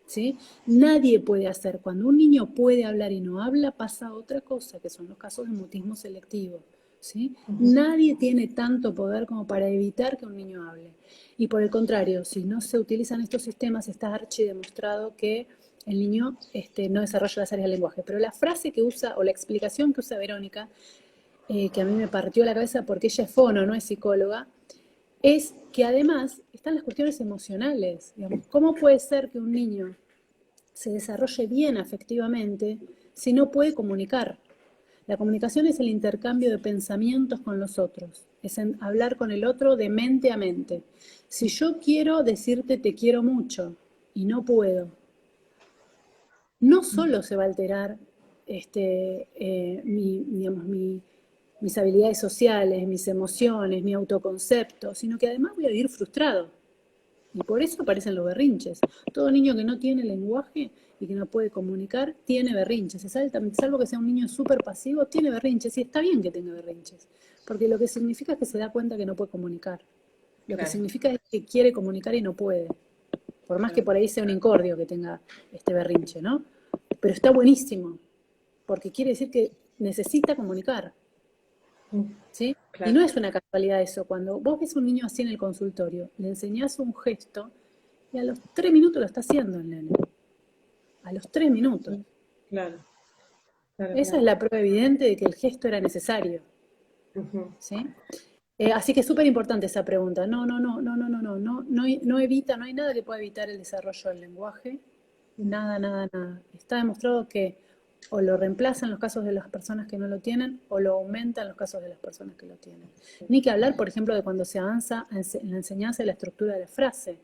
¿Sí? Nadie puede hacer. Cuando un niño puede hablar y no habla, pasa otra cosa, que son los casos de mutismo selectivo. ¿Sí? Nadie tiene tanto poder como para evitar que un niño hable. Y por el contrario, si no se utilizan estos sistemas, está archidemostrado que el niño no desarrolla las áreas del lenguaje. Pero la frase que usa, o la explicación que usa Verónica, que a mí me partió la cabeza porque ella es fono, no es psicóloga, es que además están las cuestiones emocionales. Digamos, ¿cómo puede ser que un niño se desarrolle bien afectivamente si no puede comunicar? La comunicación es el intercambio de pensamientos con los otros, es hablar con el otro de mente a mente. Si yo quiero decirte te quiero mucho y no puedo, no solo se va a alterar mis habilidades sociales, mis emociones, mi autoconcepto, sino que además voy a vivir frustrado. Y por eso aparecen los berrinches. Todo niño que no tiene lenguaje y que no puede comunicar, tiene berrinches. Salvo que sea un niño súper pasivo, tiene berrinches. Y está bien que tenga berrinches. Porque lo que significa es que se da cuenta que no puede comunicar. Lo que significa es que quiere comunicar y no puede. Por más que por ahí sea un incordio que tenga este berrinche, ¿no? Pero está buenísimo. Porque quiere decir que necesita comunicar. ¿Sí? Claro. Y no es una casualidad eso. Cuando vos ves a un niño así en el consultorio, le enseñás un gesto y a los 3 minutos lo está haciendo el nene. A los 3 minutos. Claro. Esa es la prueba evidente de que el gesto era necesario. ¿Sí? Así que es súper importante esa pregunta. No evita, no hay nada que pueda evitar el desarrollo del lenguaje. Nada. Está demostrado que o lo reemplaza en los casos de las personas que no lo tienen, o lo aumenta en los casos de las personas que lo tienen. Ni que hablar, por ejemplo, de cuando se avanza en la enseñanza de la estructura de la frase.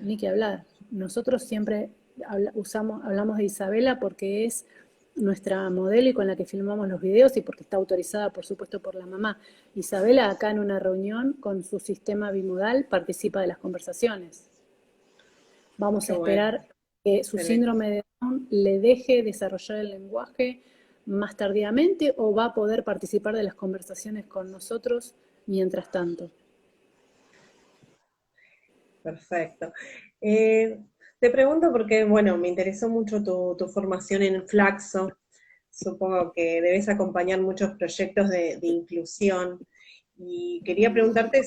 Ni que hablar. Nosotros siempre hablamos de Isabela porque es nuestra modelo y con la que filmamos los videos y porque está autorizada, por supuesto, por la mamá. Isabela, acá en una reunión con su sistema bimodal, participa de las conversaciones. Vamos a esperar que su síndrome de Down le deje desarrollar el lenguaje más tardíamente o va a poder participar de las conversaciones con nosotros mientras tanto. Perfecto. Te pregunto porque, bueno, me interesó mucho tu formación en Flaxo. Supongo que debes acompañar muchos proyectos de inclusión. Y quería preguntarte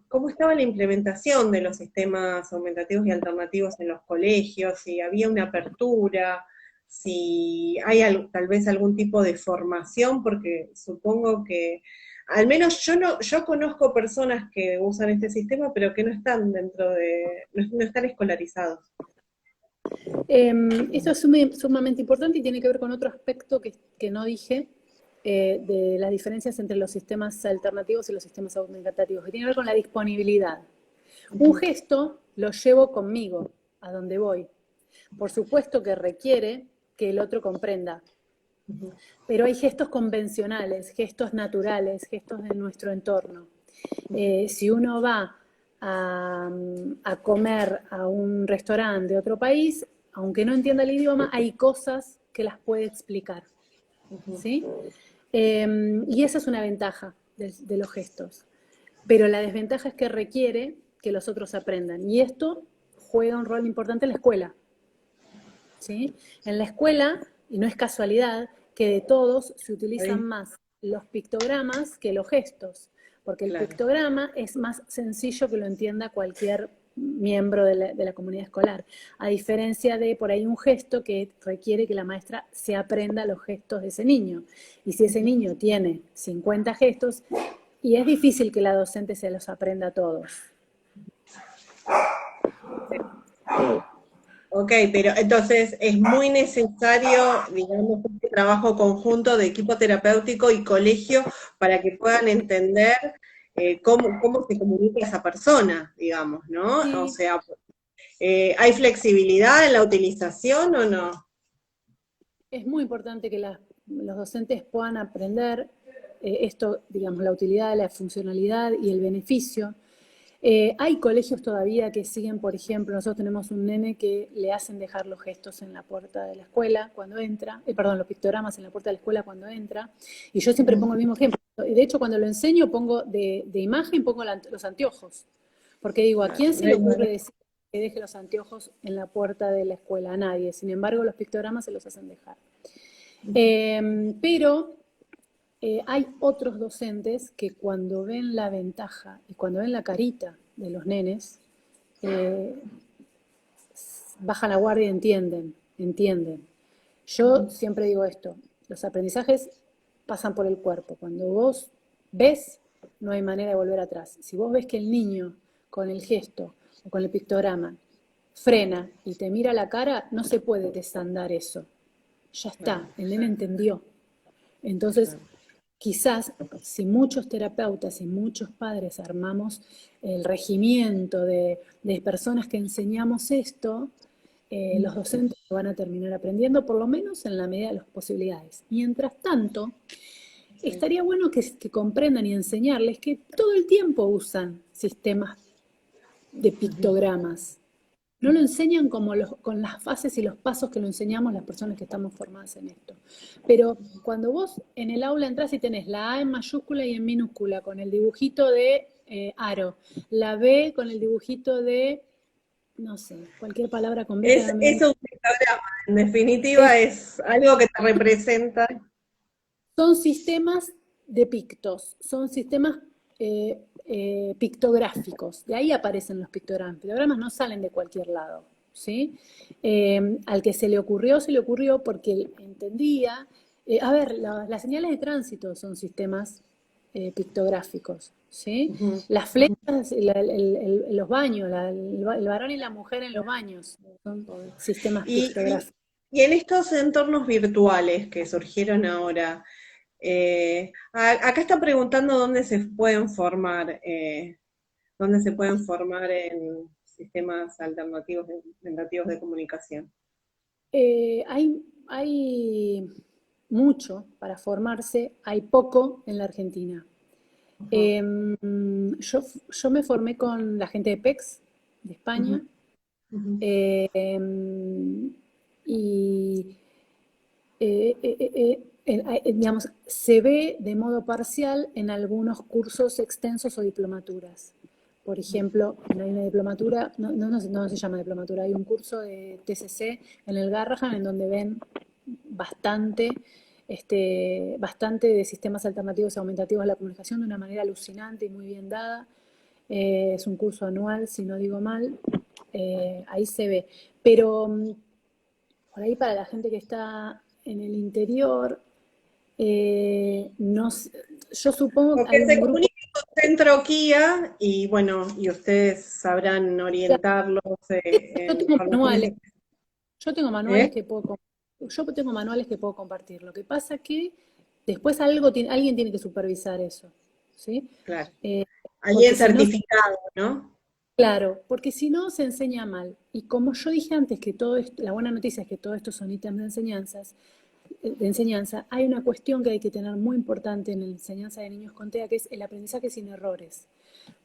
cómo estaba la implementación de los sistemas aumentativos y alternativos en los colegios, si había una apertura, si hay tal vez algún tipo de formación, porque supongo que, al menos yo conozco personas que usan este sistema, pero que no están no están escolarizados. Esto es sumamente importante y tiene que ver con otro aspecto que no dije, de las diferencias entre los sistemas alternativos y los sistemas aumentativos, que tiene que ver con la disponibilidad. Un gesto lo llevo conmigo, a donde voy. Por supuesto que requiere que el otro comprenda. Pero hay gestos convencionales, gestos naturales, gestos de nuestro entorno. Si uno va a comer a un restaurante de otro país, aunque no entienda el idioma, hay cosas que las puede explicar. ¿Sí? Y esa es una ventaja de los gestos. Pero la desventaja es que requiere que los otros aprendan. Y esto juega un rol importante en la escuela. ¿Sí? En la escuela, y no es casualidad, que de todos se utilizan más los pictogramas que los gestos, porque el pictograma es más sencillo que lo entienda cualquier miembro de la comunidad escolar, a diferencia de por ahí un gesto que requiere que la maestra se aprenda los gestos de ese niño. Y si ese niño tiene 50 gestos, y es difícil que la docente se los aprenda todos. Ok, pero entonces es muy necesario, digamos, este trabajo conjunto de equipo terapéutico y colegio para que puedan entender cómo se comunica esa persona, digamos, ¿no? Sí. O sea, ¿hay flexibilidad en la utilización o no? Es muy importante que los docentes puedan aprender esto, digamos, la utilidad, la funcionalidad y el beneficio. Hay colegios todavía que siguen, por ejemplo, nosotros tenemos un nene que le hacen dejar los gestos en la puerta de la escuela cuando entra, los pictogramas en la puerta de la escuela cuando entra, y yo siempre pongo el mismo ejemplo. Y de hecho, cuando lo enseño, pongo de imagen, pongo los anteojos. Porque digo, ¿a quién se le ocurre decir que deje los anteojos en la puerta de la escuela? A nadie. Sin embargo, los pictogramas se los hacen dejar. Pero hay otros docentes que cuando ven la ventaja y cuando ven la carita de los nenes, bajan la guardia y entienden. Yo siempre digo esto, los aprendizajes pasan por el cuerpo. Cuando vos ves, no hay manera de volver atrás. Si vos ves que el niño con el gesto o con el pictograma frena y te mira la cara, no se puede desandar eso. Ya está, el nene entendió. Entonces, quizás si muchos terapeutas y muchos padres armamos el regimiento de personas que enseñamos esto, los docentes lo van a terminar aprendiendo, por lo menos en la medida de las posibilidades. Mientras tanto, estaría bueno que comprendan y enseñarles que todo el tiempo usan sistemas de pictogramas. No lo enseñan como con las fases y los pasos que lo enseñamos las personas que estamos formadas en esto. Pero cuando vos en el aula entrás y tenés la A en mayúscula y en minúscula, con el dibujito de aro, la B con el dibujito de, no sé, cualquier palabra con B. Es un pictograma, en definitiva es algo que te representa. Son sistemas de pictos, son sistemas pictográficos. De ahí aparecen los pictogramas. Los pictogramas no salen de cualquier lado, ¿sí? Al que se le ocurrió porque entendía. A ver, las señales de tránsito son sistemas pictográficos, ¿sí? Las flechas, los baños, el varón y la mujer en los baños, son sistemas pictográficos. Y en estos entornos virtuales que surgieron ahora, acá están preguntando dónde se pueden formar en sistemas alternativos de comunicación. Hay mucho para formarse, hay poco en la Argentina. Yo me formé con la gente de PEX, de España, y digamos, se ve de modo parcial en algunos cursos extensos o diplomaturas. Por ejemplo, hay una diplomatura, no se llama diplomatura, hay un curso de TCC en el Garrahan en donde ven bastante de sistemas alternativos y aumentativos de la comunicación de una manera alucinante y muy bien dada. Es un curso anual, si no digo mal, ahí se ve. Pero por ahí para la gente que está en el interior, yo supongo que porque hay se un grupo... comunica con Centro Kia y bueno, y ustedes sabrán orientarlos Yo tengo manuales. Yo tengo manuales que puedo compartir. Lo que pasa es que después alguien tiene que supervisar eso, ¿sí? Claro. Alguien certificado, ¿no? Claro, porque si no se enseña mal. Y como yo dije antes que todo esto, la buena noticia es que todo esto son ítems de enseñanza, hay una cuestión que hay que tener muy importante en la enseñanza de niños con TEA, que es el aprendizaje sin errores.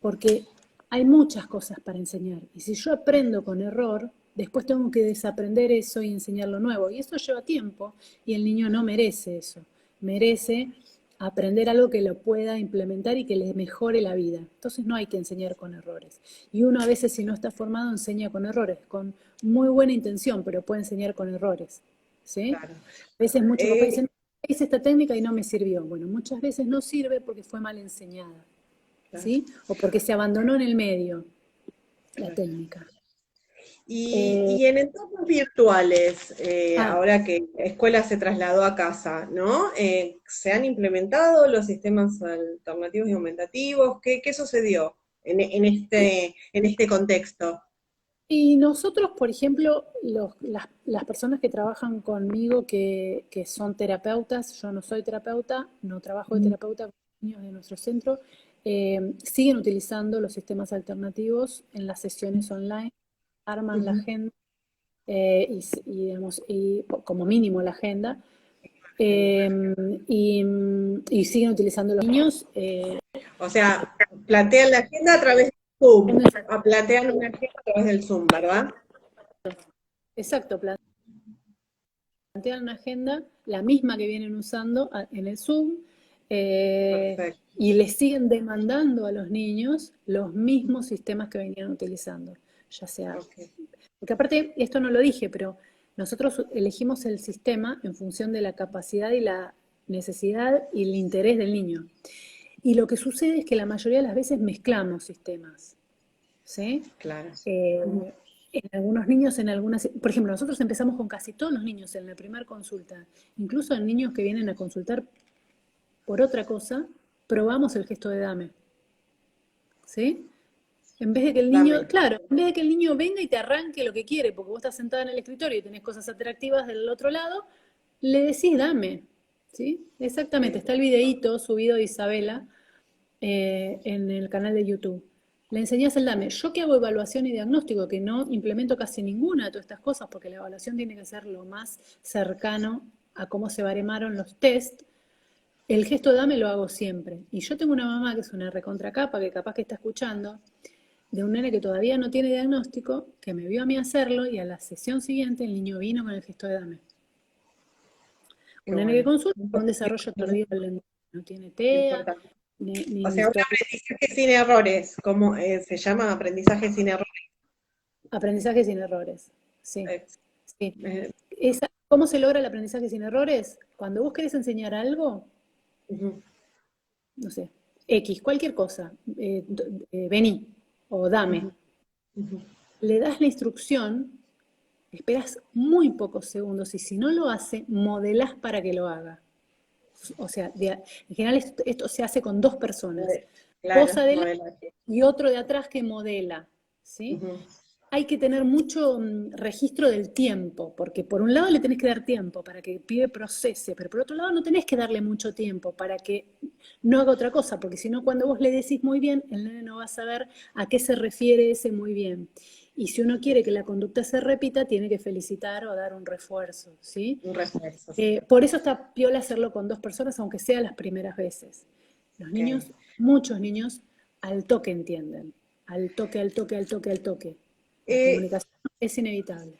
Porque hay muchas cosas para enseñar. Y si yo aprendo con error, después tengo que desaprender eso y enseñar lo nuevo. Y eso lleva tiempo y el niño no merece eso. Merece aprender algo que lo pueda implementar y que le mejore la vida. Entonces no hay que enseñar con errores. Y uno a veces si no está formado enseña con errores, con muy buena intención, pero puede enseñar con errores. ¿Sí? Claro. A veces muchos papás dicen, hice esta técnica y no me sirvió. Bueno, muchas veces no sirve porque fue mal enseñada. ¿Sí? O porque se abandonó en el medio la técnica. Y en entornos virtuales, ahora que la escuela se trasladó a casa, ¿no? ¿Se han implementado los sistemas alternativos y aumentativos? ¿Qué sucedió en este contexto? Y nosotros, por ejemplo, las personas que trabajan conmigo, que son terapeutas, yo no soy terapeuta, no trabajo de terapeuta con niños de nuestro centro, siguen utilizando los sistemas alternativos en las sesiones online, arman la agenda y como mínimo la agenda, y siguen utilizando los niños. O sea, plantean la agenda a través del Zoom, plantean una agenda a través del Zoom, ¿verdad? Exacto, plantean una agenda, la misma que vienen usando en el Zoom, Perfecto. y le siguen demandando a los niños los mismos sistemas que venían utilizando, ya sea, Ok. porque aparte, esto no lo dije, pero nosotros elegimos el sistema en función de la capacidad y la necesidad y el interés del niño. Y lo que sucede es que la mayoría de las veces mezclamos sistemas, ¿sí? Claro. Ujú. Eh, en algunos niños, en algunas, por ejemplo, nosotros empezamos con casi todos los niños en la primera consulta, incluso en niños que vienen a consultar por otra cosa, probamos el gesto de dame, ¿sí? En vez de que el niño, Dame. claro, en vez de que el niño venga y te arranque lo que quiere, porque vos estás sentada en el escritorio y tenés cosas atractivas del otro lado, le decís dame, ¿sí? Exactamente, Sí. está el videíto subido de Isabela en el canal de YouTube. Le enseñás el dame. Yo que hago evaluación y diagnóstico, que no implemento casi ninguna de todas estas cosas, porque la evaluación tiene que ser lo más cercano a cómo se baremaron los test, el gesto de dame lo hago siempre. Y yo tengo una mamá que es una recontracapa, que capaz que está escuchando, de un nene que todavía no tiene diagnóstico, que me vio a mí hacerlo y a la sesión siguiente el niño vino con el gesto de dame. Qué Un nene que bueno. consulta con un desarrollo tardío del lenguaje, no tiene TEA, Importante. ni O sea, un distracción. aprendizaje sin errores, como se llama aprendizaje sin errores. Aprendizaje sin errores, sí. Eh, Sí. eh, ¿Cómo se logra el aprendizaje sin errores? Cuando vos querés enseñar algo, ujú, no sé, X, cualquier cosa, vení o dame, ujú, ujú. le das la instrucción, esperas muy pocos segundos y si no lo hace, modelás para que lo haga. O sea, en general esto se hace con dos personas, vos Claro, adelante modelaje. y otro de atrás que modela, ¿sí? Ujú. Hay que tener mucho registro del tiempo, porque por un lado le tenés que dar tiempo para que el pibe procese, pero por otro lado no tenés que darle mucho tiempo para que no haga otra cosa, porque si no cuando vos le decís muy bien, el nene no va a saber a qué se refiere ese muy bien. Y si uno quiere que la conducta se repita, tiene que felicitar o dar un refuerzo, ¿sí? Un refuerzo, sí. Por eso está piola hacerlo con dos personas, aunque sea las primeras veces. Los Ok. niños, muchos niños, al toque entienden. Al toque, al toque, al toque, al toque. La Eh, comunicación es inevitable.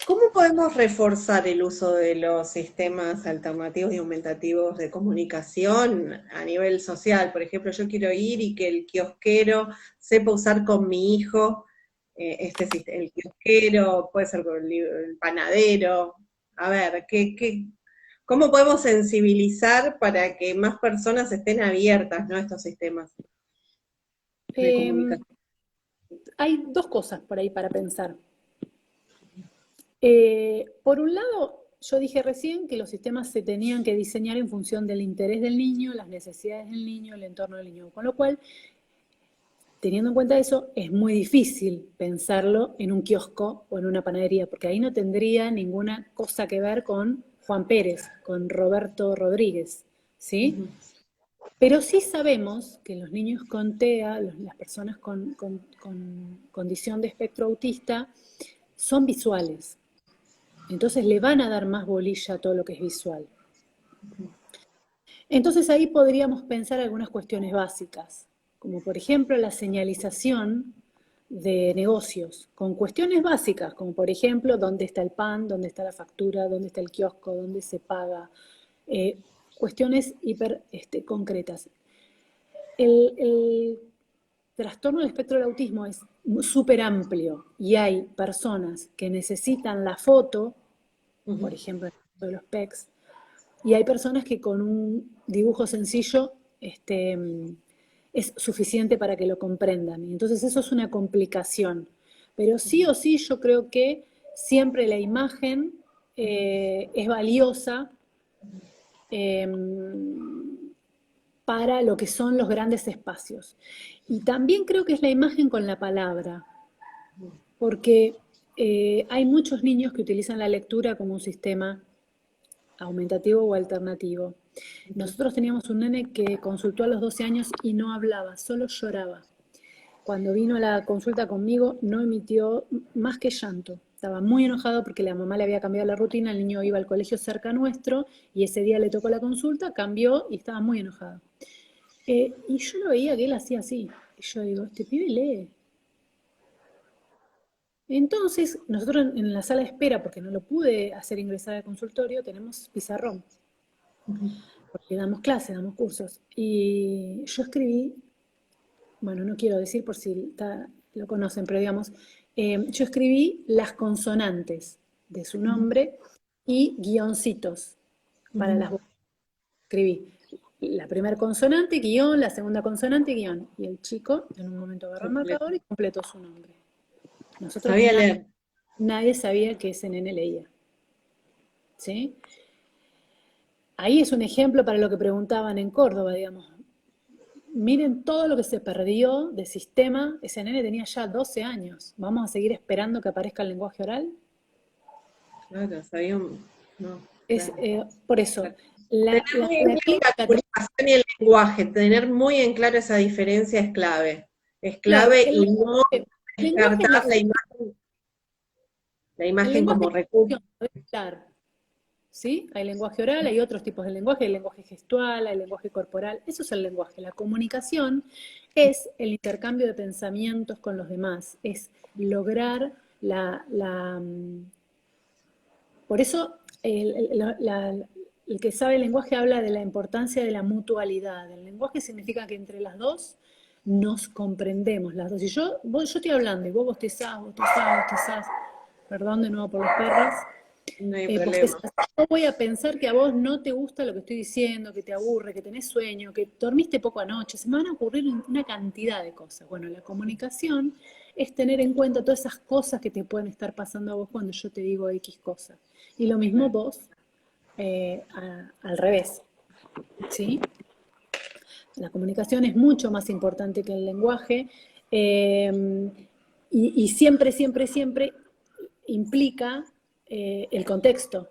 ¿Cómo podemos reforzar el uso de los sistemas alternativos y aumentativos de comunicación a nivel social? Por ejemplo, yo quiero ir y que el kiosquero sepa usar con mi hijo el kiosquero, puede ser con el panadero. A ver, ¿cómo podemos sensibilizar para que más personas estén abiertas, ¿no?, a estos sistemas de Eh, comunicación? Hay dos cosas por ahí para pensar. Por un lado, yo dije recién que los sistemas se tenían que diseñar en función del interés del niño, las necesidades del niño, el entorno del niño, con lo cual teniendo en cuenta eso, es muy difícil pensarlo en un kiosco o en una panadería, porque ahí no tendría ninguna cosa que ver con Juan Pérez, con Roberto Rodríguez, ¿sí? Ujú. Pero sí sabemos que los niños con TEA, las personas con condición de espectro autista, son visuales. Entonces le van a dar más bolilla a todo lo que es visual. Entonces ahí podríamos pensar algunas cuestiones básicas, como por ejemplo la señalización de negocios, con cuestiones básicas, como por ejemplo dónde está el pan, dónde está la factura, dónde está el kiosco, dónde se paga, cuestiones hiper concretas. El trastorno del espectro del autismo es súper amplio y hay personas que necesitan la foto, por Ujú. ejemplo, de los PECs, y hay personas que con un dibujo sencillo es suficiente para que lo comprendan. Y entonces eso es una complicación. Pero sí o sí yo creo que siempre la imagen es valiosa eh, para lo que son los grandes espacios. Y también creo que es la imagen con la palabra, porque hay muchos niños que utilizan la lectura como un sistema aumentativo o alternativo. Nosotros teníamos un nene que consultó a los 12 años y no hablaba, solo lloraba. Cuando vino a la consulta conmigo no emitió más que llanto. Estaba muy enojado porque la mamá le había cambiado la rutina, el niño iba al colegio cerca nuestro y ese día le tocó la consulta, cambió y estaba muy enojado. Y yo lo veía que él hacía así. Y yo digo, este pibe lee. Entonces, nosotros en la sala de espera, porque no lo pude hacer ingresar al consultorio, tenemos pizarrón. porque damos clases, damos cursos. Y yo escribí, bueno, no quiero decir por si lo conocen, pero digamos, yo escribí las consonantes de su nombre y guioncitos para las voces. Escribí la primera consonante, guión, la segunda consonante, guión. Y el chico en un momento agarró el marcador y completó su nombre. Nosotros Sabía leer. nadie sabía que ese nene leía. ¿Sí? Ahí es un ejemplo para lo que preguntaban en Córdoba, digamos. Miren todo lo que se perdió de sistema. Ese nene tenía ya 12 años. ¿Vamos a seguir esperando que aparezca el lenguaje oral? Claro, sabía no, Es, claro. por eso, Tener muy en claro la comunicación y el lenguaje, tener muy en claro esa diferencia es clave. Es claro, clave y no el lenguaje es descartar la el imagen lenguaje como es recurso. hablar, ¿sí? Hay lenguaje oral, hay otros tipos de lenguaje, hay lenguaje gestual, hay lenguaje corporal. Eso es el lenguaje. La comunicación es el intercambio de pensamientos con los demás, es lograr por eso el que sabe el lenguaje habla de la importancia de la mutualidad. El lenguaje significa que entre las dos nos comprendemos las dos. Y yo estoy hablando y vos bostezás, perdón de nuevo por los perros, No hay problema. bostezás. Yo voy a pensar que a vos no te gusta lo que estoy diciendo, que te aburre, que tenés sueño, que dormiste poco anoche. Se me van a ocurrir una cantidad de cosas. Bueno, la comunicación es tener en cuenta todas esas cosas que te pueden estar pasando a vos cuando yo te digo X cosas. Y lo mismo vos, al revés, ¿sí? La comunicación es mucho más importante que el lenguaje y siempre, siempre, siempre implica el contexto.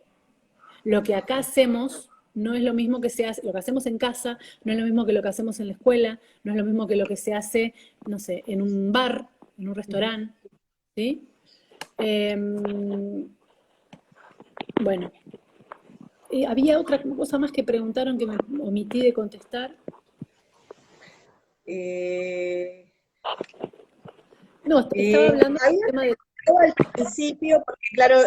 Lo que acá hacemos no es lo mismo que se hace, lo que hacemos en casa no es lo mismo que lo que hacemos en la escuela, no es lo mismo que lo que se hace, no sé, en un bar, en un restaurante, ¿sí? Bueno, había otra cosa más que preguntaron que me omití de contestar. No, estaba hablando del tema de... Al principio, porque claro,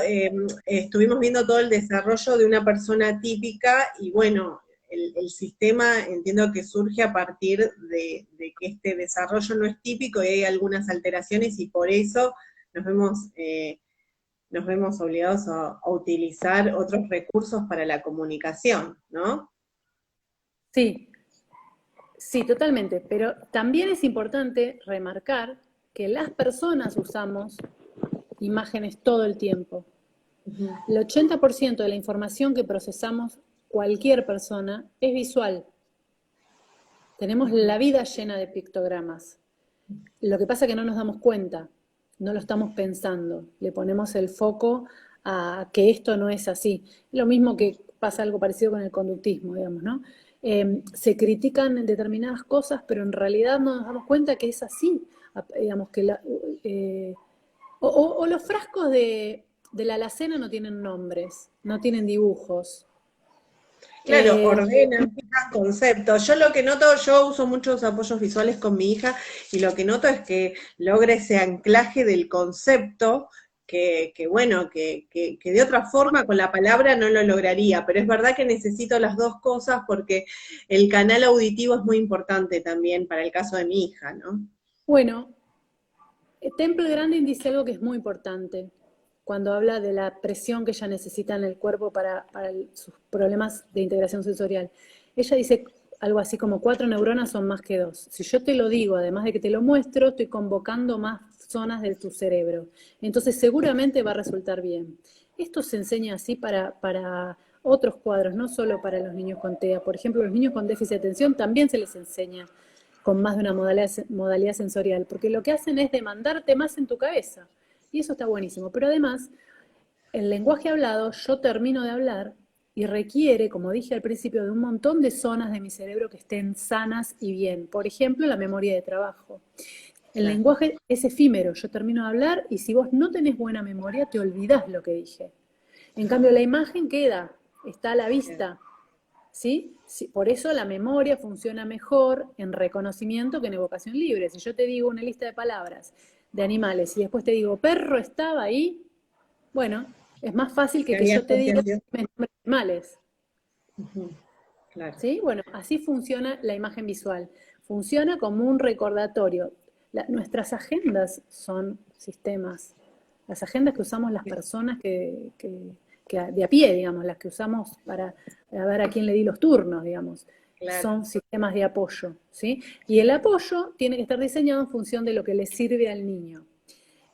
estuvimos viendo todo el desarrollo de una persona típica y bueno, el sistema entiendo que surge a partir de que este desarrollo no es típico y hay algunas alteraciones y por eso nos vemos obligados a utilizar otros recursos para la comunicación, ¿no? Sí, sí, totalmente, pero también es importante remarcar que las personas usamos imágenes todo el tiempo. El 80% de la información que procesamos cualquier persona es visual. Tenemos la vida llena de pictogramas. Lo que pasa es que no nos damos cuenta, no lo estamos pensando, le ponemos el foco a que esto no es así. Lo mismo que pasa algo parecido con el conductismo, digamos, ¿no? Se critican determinadas cosas, pero en realidad no nos damos cuenta que es así. Digamos que o los frascos de la alacena no tienen nombres, no tienen dibujos. Claro, ordenan, fijan conceptos. Yo lo que noto, yo uso muchos apoyos visuales con mi hija y lo que noto es que logra ese anclaje del concepto que bueno, que de otra forma con la palabra no lo lograría, pero es verdad que necesito las dos cosas porque el canal auditivo es muy importante también para el caso de mi hija, ¿no? Bueno, Temple Grandin dice algo que es muy importante cuando habla de la presión que ella necesita en el cuerpo para sus problemas de integración sensorial. Ella dice algo así como 4 neuronas son más que 2. Si yo te lo digo, además de que te lo muestro, estoy convocando más zonas de tu cerebro. Entonces seguramente va a resultar bien. Esto se enseña así para otros cuadros, no solo para los niños con TEA. Por ejemplo, los niños con déficit de atención también se les enseña con más de una modalidad sensorial, porque lo que hacen es demandarte más en tu cabeza. Y eso está buenísimo. Pero además, el lenguaje hablado, yo termino de hablar y requiere, como dije al principio, de un montón de zonas de mi cerebro que estén sanas y bien. Por ejemplo, la memoria de trabajo. El lenguaje es efímero, yo termino de hablar y si vos no tenés buena memoria, te olvidás lo que dije. En cambio, la imagen queda, está a la vista. ¿Sí? Sí, por eso la memoria funciona mejor en reconocimiento que en evocación libre. Si yo te digo una lista de palabras de animales y después te digo, perro estaba ahí, bueno, es más fácil que yo te diga animales. claro. ¿Sí? Bueno, así funciona la imagen visual. Funciona como un recordatorio. Nuestras agendas son sistemas. Las agendas que usamos las personas que de a pie, digamos, las que usamos para ver a quién le di los turnos, digamos, Claro. son sistemas de apoyo, ¿sí? Y el apoyo tiene que estar diseñado en función de lo que le sirve al niño.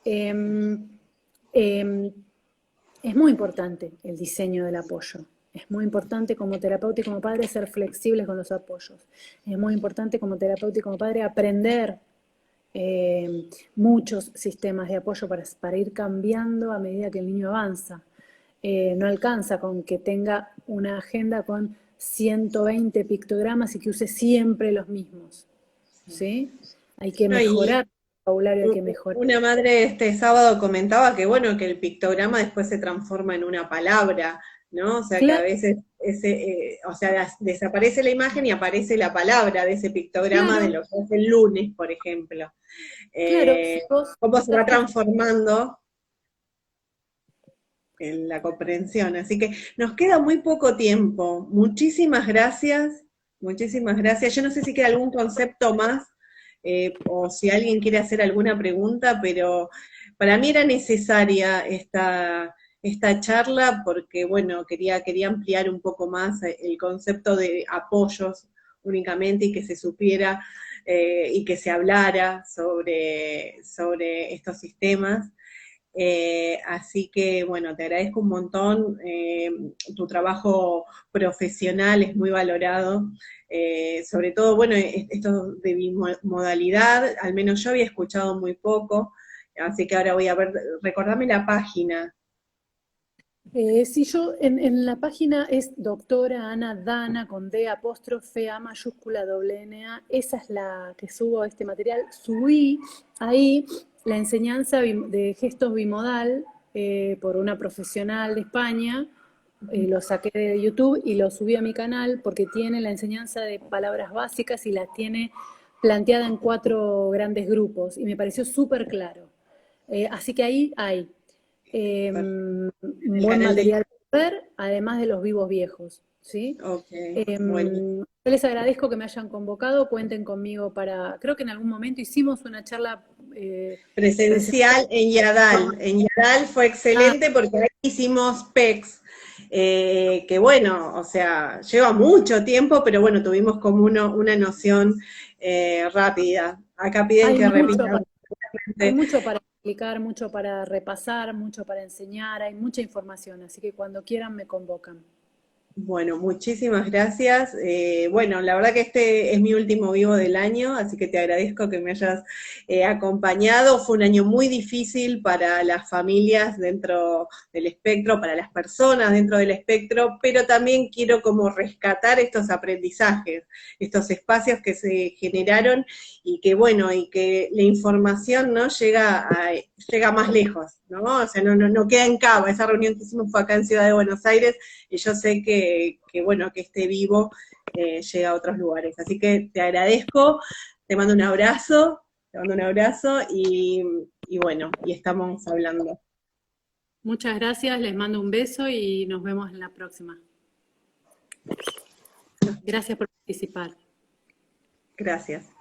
Eh, eh, es muy importante el diseño del apoyo. Es muy importante como terapeuta y como padre ser flexibles con los apoyos. Es muy importante como terapeuta y como padre aprender muchos sistemas de apoyo para ir cambiando a medida que el niño avanza. No alcanza con que tenga una agenda con 120 pictogramas y que use siempre los mismos. ¿Sí? Hay que No, y mejorar el vocabulario, hay que mejorar. una madre este sábado comentaba que bueno, que el pictograma después se transforma en una palabra, ¿no? O sea que a Claro, veces o sea, desaparece la imagen y aparece la palabra de ese pictograma de claro, lo que hace el lunes, por ejemplo. claro. Eh, Si vos cómo se va estás transformando en la comprensión. Así que nos queda muy poco tiempo. Muchísimas gracias, muchísimas gracias. Yo no sé si queda algún concepto más o si alguien quiere hacer alguna pregunta, pero para mí era necesaria esta charla porque, bueno, quería ampliar un poco más el concepto de apoyos únicamente y que se supiera y que se hablara sobre estos sistemas. Así que, bueno, te agradezco un montón. Tu trabajo profesional es muy valorado. Sobre todo, bueno, esto de bimodalidad, al menos yo había escuchado muy poco. Así que ahora voy a ver, recordame la página. Si yo en la página es doctora Ana Dana con D apóstrofe A mayúscula doble N A, esa es la que subo este material. Subí ahí la enseñanza de gestos bimodal por una profesional de España, lo saqué de YouTube y lo subí a mi canal porque tiene la enseñanza de palabras básicas y la tiene planteada en 4 grandes grupos y me pareció súper claro. Así que ahí hay un El buen canal de material para ver, además de los vivos viejos, ¿sí? YouTube. Ok, bueno. Yo les agradezco que me hayan convocado, cuenten conmigo para, creo que en algún momento hicimos una charla presencial. Presencial en Yadal. En Yadal fue Ah, excelente porque ahí hicimos PECs, que bueno, o sea, lleva mucho tiempo, pero bueno, tuvimos como una noción rápida. Acá piden hay que mucho, repitan. hay mucho para explicar, mucho para repasar, mucho para enseñar, hay mucha información, así que cuando quieran me convocan. Bueno, muchísimas gracias. Bueno, la verdad que este es mi último vivo del año, así que te agradezco que me hayas acompañado. Fue un año muy difícil para las familias dentro del espectro, para las personas dentro del espectro, pero también quiero como rescatar estos aprendizajes, estos espacios que se generaron y que bueno, y que la información no llega más lejos, ¿no? O sea, no queda en Cava. Esa reunión que hicimos fue acá en Ciudad de Buenos Aires y yo sé bueno, que este vivo llega a otros lugares. Así que te agradezco, te mando un abrazo y bueno, y estamos hablando. Muchas gracias, les mando un beso y nos vemos en la próxima. Gracias por participar. Gracias.